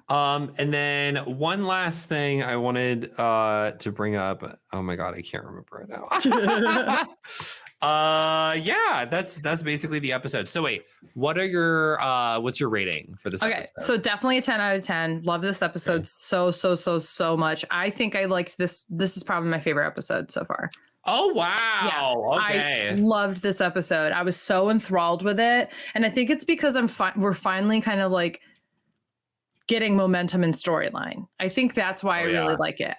And then one last thing I wanted to bring up. Oh my God, I can't remember it now. Yeah, that's basically the episode. So wait, what's your rating for this episode? So definitely a 10 out of 10. Love this episode so much. I think I liked this. This is probably my favorite episode so far. Oh, wow. Yeah, okay. I loved this episode. I was so enthralled with it. And I think it's because we're finally kind of like getting momentum in storyline. I think that's why I really like it.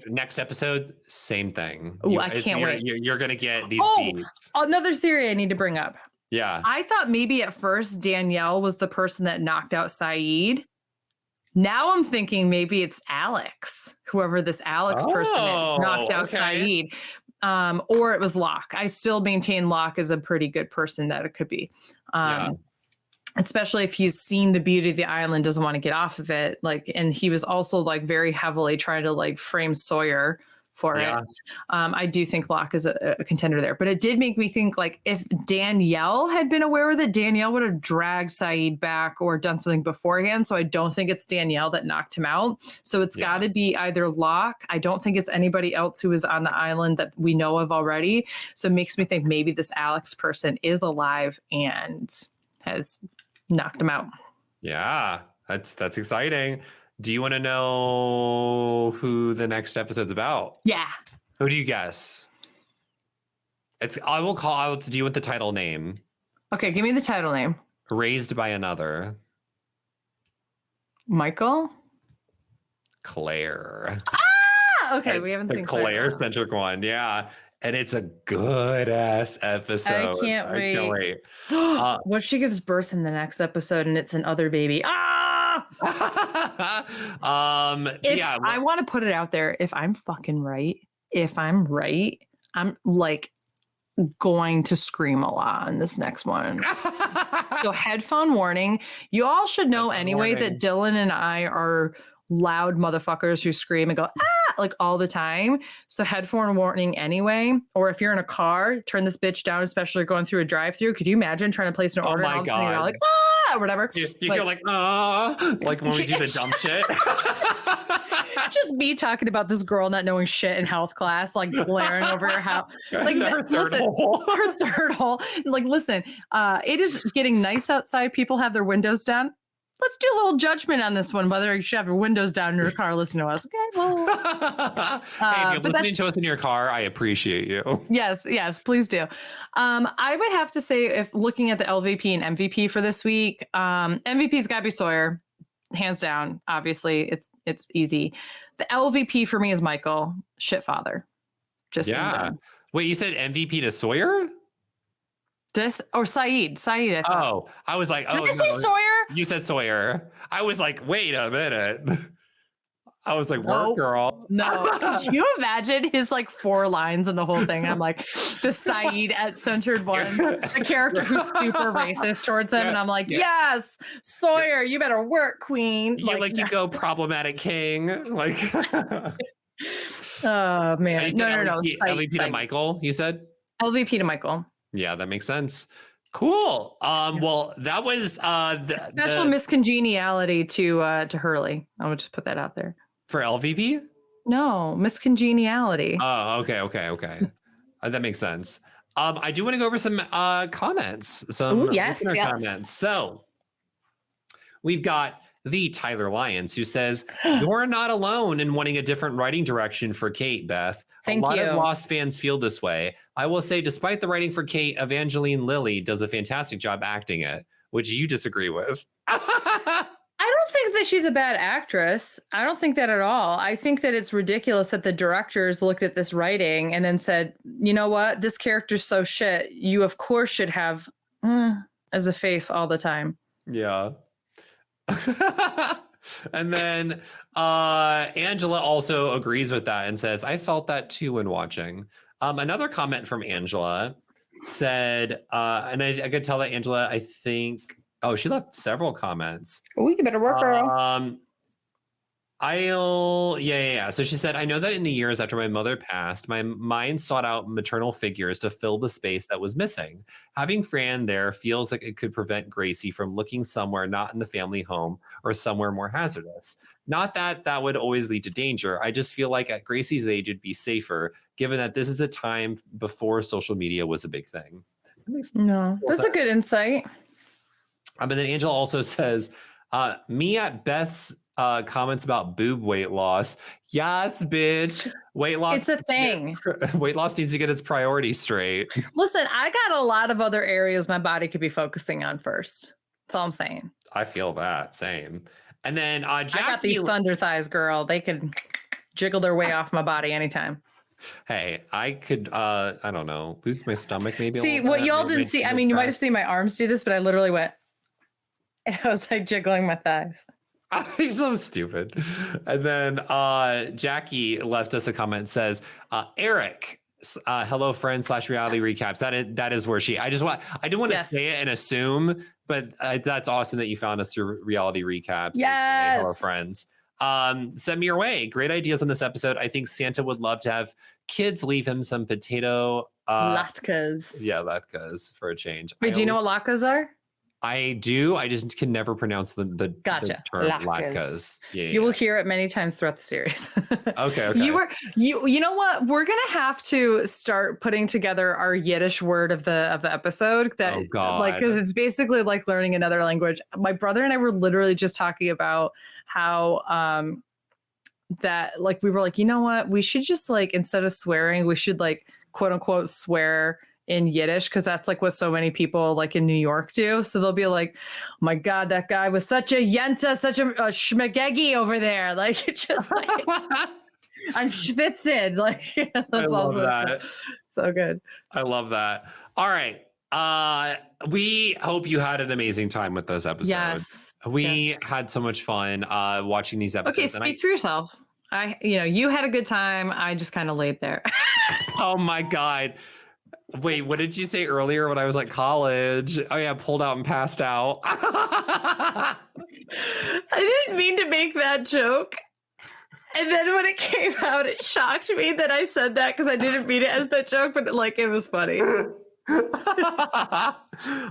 Next episode, same thing. I can't wait. You're going to get these beats. Another theory I need to bring up. Yeah. I thought maybe at first Danielle was the person that knocked out Saeed. Now I'm thinking maybe it's Alex, whoever this Alex person is, knocked out Saeed. Or it was Locke. I still maintain Locke is a pretty good person that it could be. Especially if he's seen the beauty of the island, doesn't want to get off of it. Like, and he was also like very heavily trying to like frame Sawyer for it. I do think Locke is a contender there, but it did make me think like if Danielle had been aware of it, Danielle would have dragged Saeed back or done something beforehand. So I don't think it's Danielle that knocked him out. So it's got to be either Locke. I don't think it's anybody else who is on the island that we know of already. So it makes me think maybe this Alex person is alive and has knocked him out. Yeah, that's exciting. Do you want to know who the next episode's about? Yeah. Who do you guess? Do you want the title name? Okay, give me the title name. Raised by Another. Michael? Claire. Okay, we haven't seen Claire centric one. Yeah. And it's a good ass episode. I can't wait. What if she gives birth in the next episode and it's an other baby? I want to put it out there. If I'm fucking right, I'm like going to scream a lot on this next one. So headphone warning. You all should know anyway that Dylan and I are loud motherfuckers who scream and go like all the time. So headphone warning anyway. Or if you're in a car, turn this bitch down, especially going through a drive-through. Could you imagine trying to place an order and all of a sudden you're like or whatever? You feel like when we do the dumb shit. Just me talking about this girl not knowing shit in health class, like blaring over her house. Like her third hole. Like, listen, it is getting nice outside. People have their windows down. Let's do a little judgment on this one, whether you should have your windows down in your car, listen to us. Okay, well. Hey, if you're listening to us in your car, I appreciate you. Yes, please do. I would have to say, if looking at the LVP and MVP for this week, MVP's got to be Sawyer, hands down. Obviously, it's easy. The LVP for me is Michael, shit father. Wait, you said MVP to Sawyer? Saeed. I I was like, did I say Sawyer? You said Sawyer. I was like, wait a minute. I was like, work, girl. No. Can you imagine his like 4 lines in the whole thing? I'm like, the Saeed at centered one, the character who's super racist towards him. And I'm like, yes, Sawyer, you better work, queen. You go problematic king. Like, oh, man. No. LVP to Michael, you said? LVP to Michael. Yeah, that makes sense. Cool. Well, that was special miscongeniality to Hurley. I would just put that out there. For LVP? No, miscongeniality. Oh, okay. That makes sense. I do want to go over some comments. Comments. So we've got the Tyler Lyons, who says, "You're not alone in wanting a different writing direction for Kate, Beth. Thank you. A lot of Lost fans feel this way. I will say, despite the writing for Kate, Evangeline Lilly does a fantastic job acting it, which you disagree with." I don't think that she's a bad actress. I don't think that at all. I think that it's ridiculous that the directors looked at this writing and then said, you know what, this character's so shit. You, of course, should have as a face all the time. Yeah. And then Angela also agrees with that and says, I felt that too when watching. Another comment from Angela said, and I could tell that Angela, I think, she left several comments. Oh, you better work, girl. So she said, I know that in the years after my mother passed, my mind sought out maternal figures to fill the space that was missing. Having Fran there feels like it could prevent Gracie from looking somewhere not in the family home or somewhere more hazardous. Not that that would always lead to danger. I just feel like at Gracie's age, it'd be safer, given that this is a time before social media was a big thing. That's a good insight. And then Angela also says, me at Beth's comments about boob weight loss. Yes, bitch. Weight loss. It's a thing. Weight loss needs to get its priorities straight. Listen, I got a lot of other areas my body could be focusing on first. That's all I'm saying. I feel that. Same. And then Jackie, I got these thunder thighs, girl. They can jiggle their way off my body anytime. Hey, I could, I don't know, lose my stomach maybe. See, what y'all didn't see, I mean, you might have seen my arms do this, but I literally went, and I was like jiggling my thighs. He's so stupid. And then Jackie left us a comment, says, Eric, hello friend / reality recaps. That is where I didn't want to say it and assume, but that's awesome that you found us through reality recaps. Yes. Hello friends. Send me your way. Great ideas on this episode. I think Santa would love to have kids leave him some potato latkes. Yeah, latkes for a change. Wait, do you know what latkes are? I do. I just can never pronounce the term latkes. Yeah, you will hear it many times throughout the series. Okay. You know what? We're gonna have to start putting together our Yiddish word of the episode. That because it's basically like learning another language. My brother and I were literally just talking about how that like we were like, you know what? We should just like instead of swearing, we should like quote unquote swear in Yiddish, because that's like what so many people like in New York do. So they'll be like, oh my God, that guy was such a yenta, such a schmegegi over there. Like it's just like I'm schwitzed. Like I love that. So good. I love that. All right. We hope you had an amazing time with this episode. Yes. We had so much fun watching these episodes. Okay, speak for yourself. You had a good time. I just kind of laid there. Oh my God. Wait, what did you say earlier when I was at college? Oh yeah, pulled out and passed out. I didn't mean to make that joke. And then when it came out, it shocked me that I said that because I didn't mean it as that joke, but it was funny.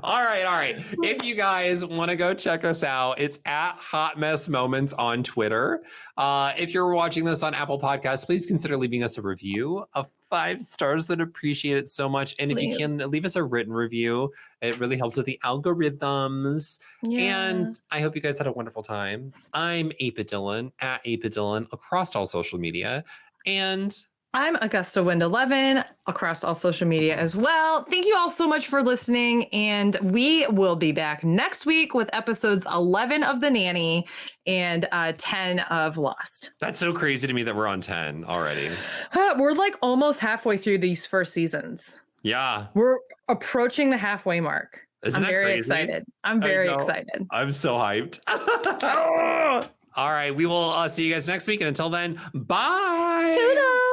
All right. If you guys want to go check us out, it's at Hot Mess Moments on Twitter. If you're watching this on Apple Podcasts, please consider leaving us a review of 5 stars. That appreciate it so much. And if you can leave us a written review, it really helps with the algorithms. Yeah. And I hope you guys had a wonderful time. I'm Apadillon at Apadillon across all social media. And I'm Augusta Wind 11 across all social media as well. Thank you all so much for listening. And we will be back next week with episodes 11 of The Nanny and 10 of Lost. That's so crazy to me that we're on 10 already. We're like almost halfway through these first seasons. Yeah. We're approaching the halfway mark. I'm very excited. I'm very excited. I'm so hyped. All right. We will see you guys next week. And until then, bye. Toodles.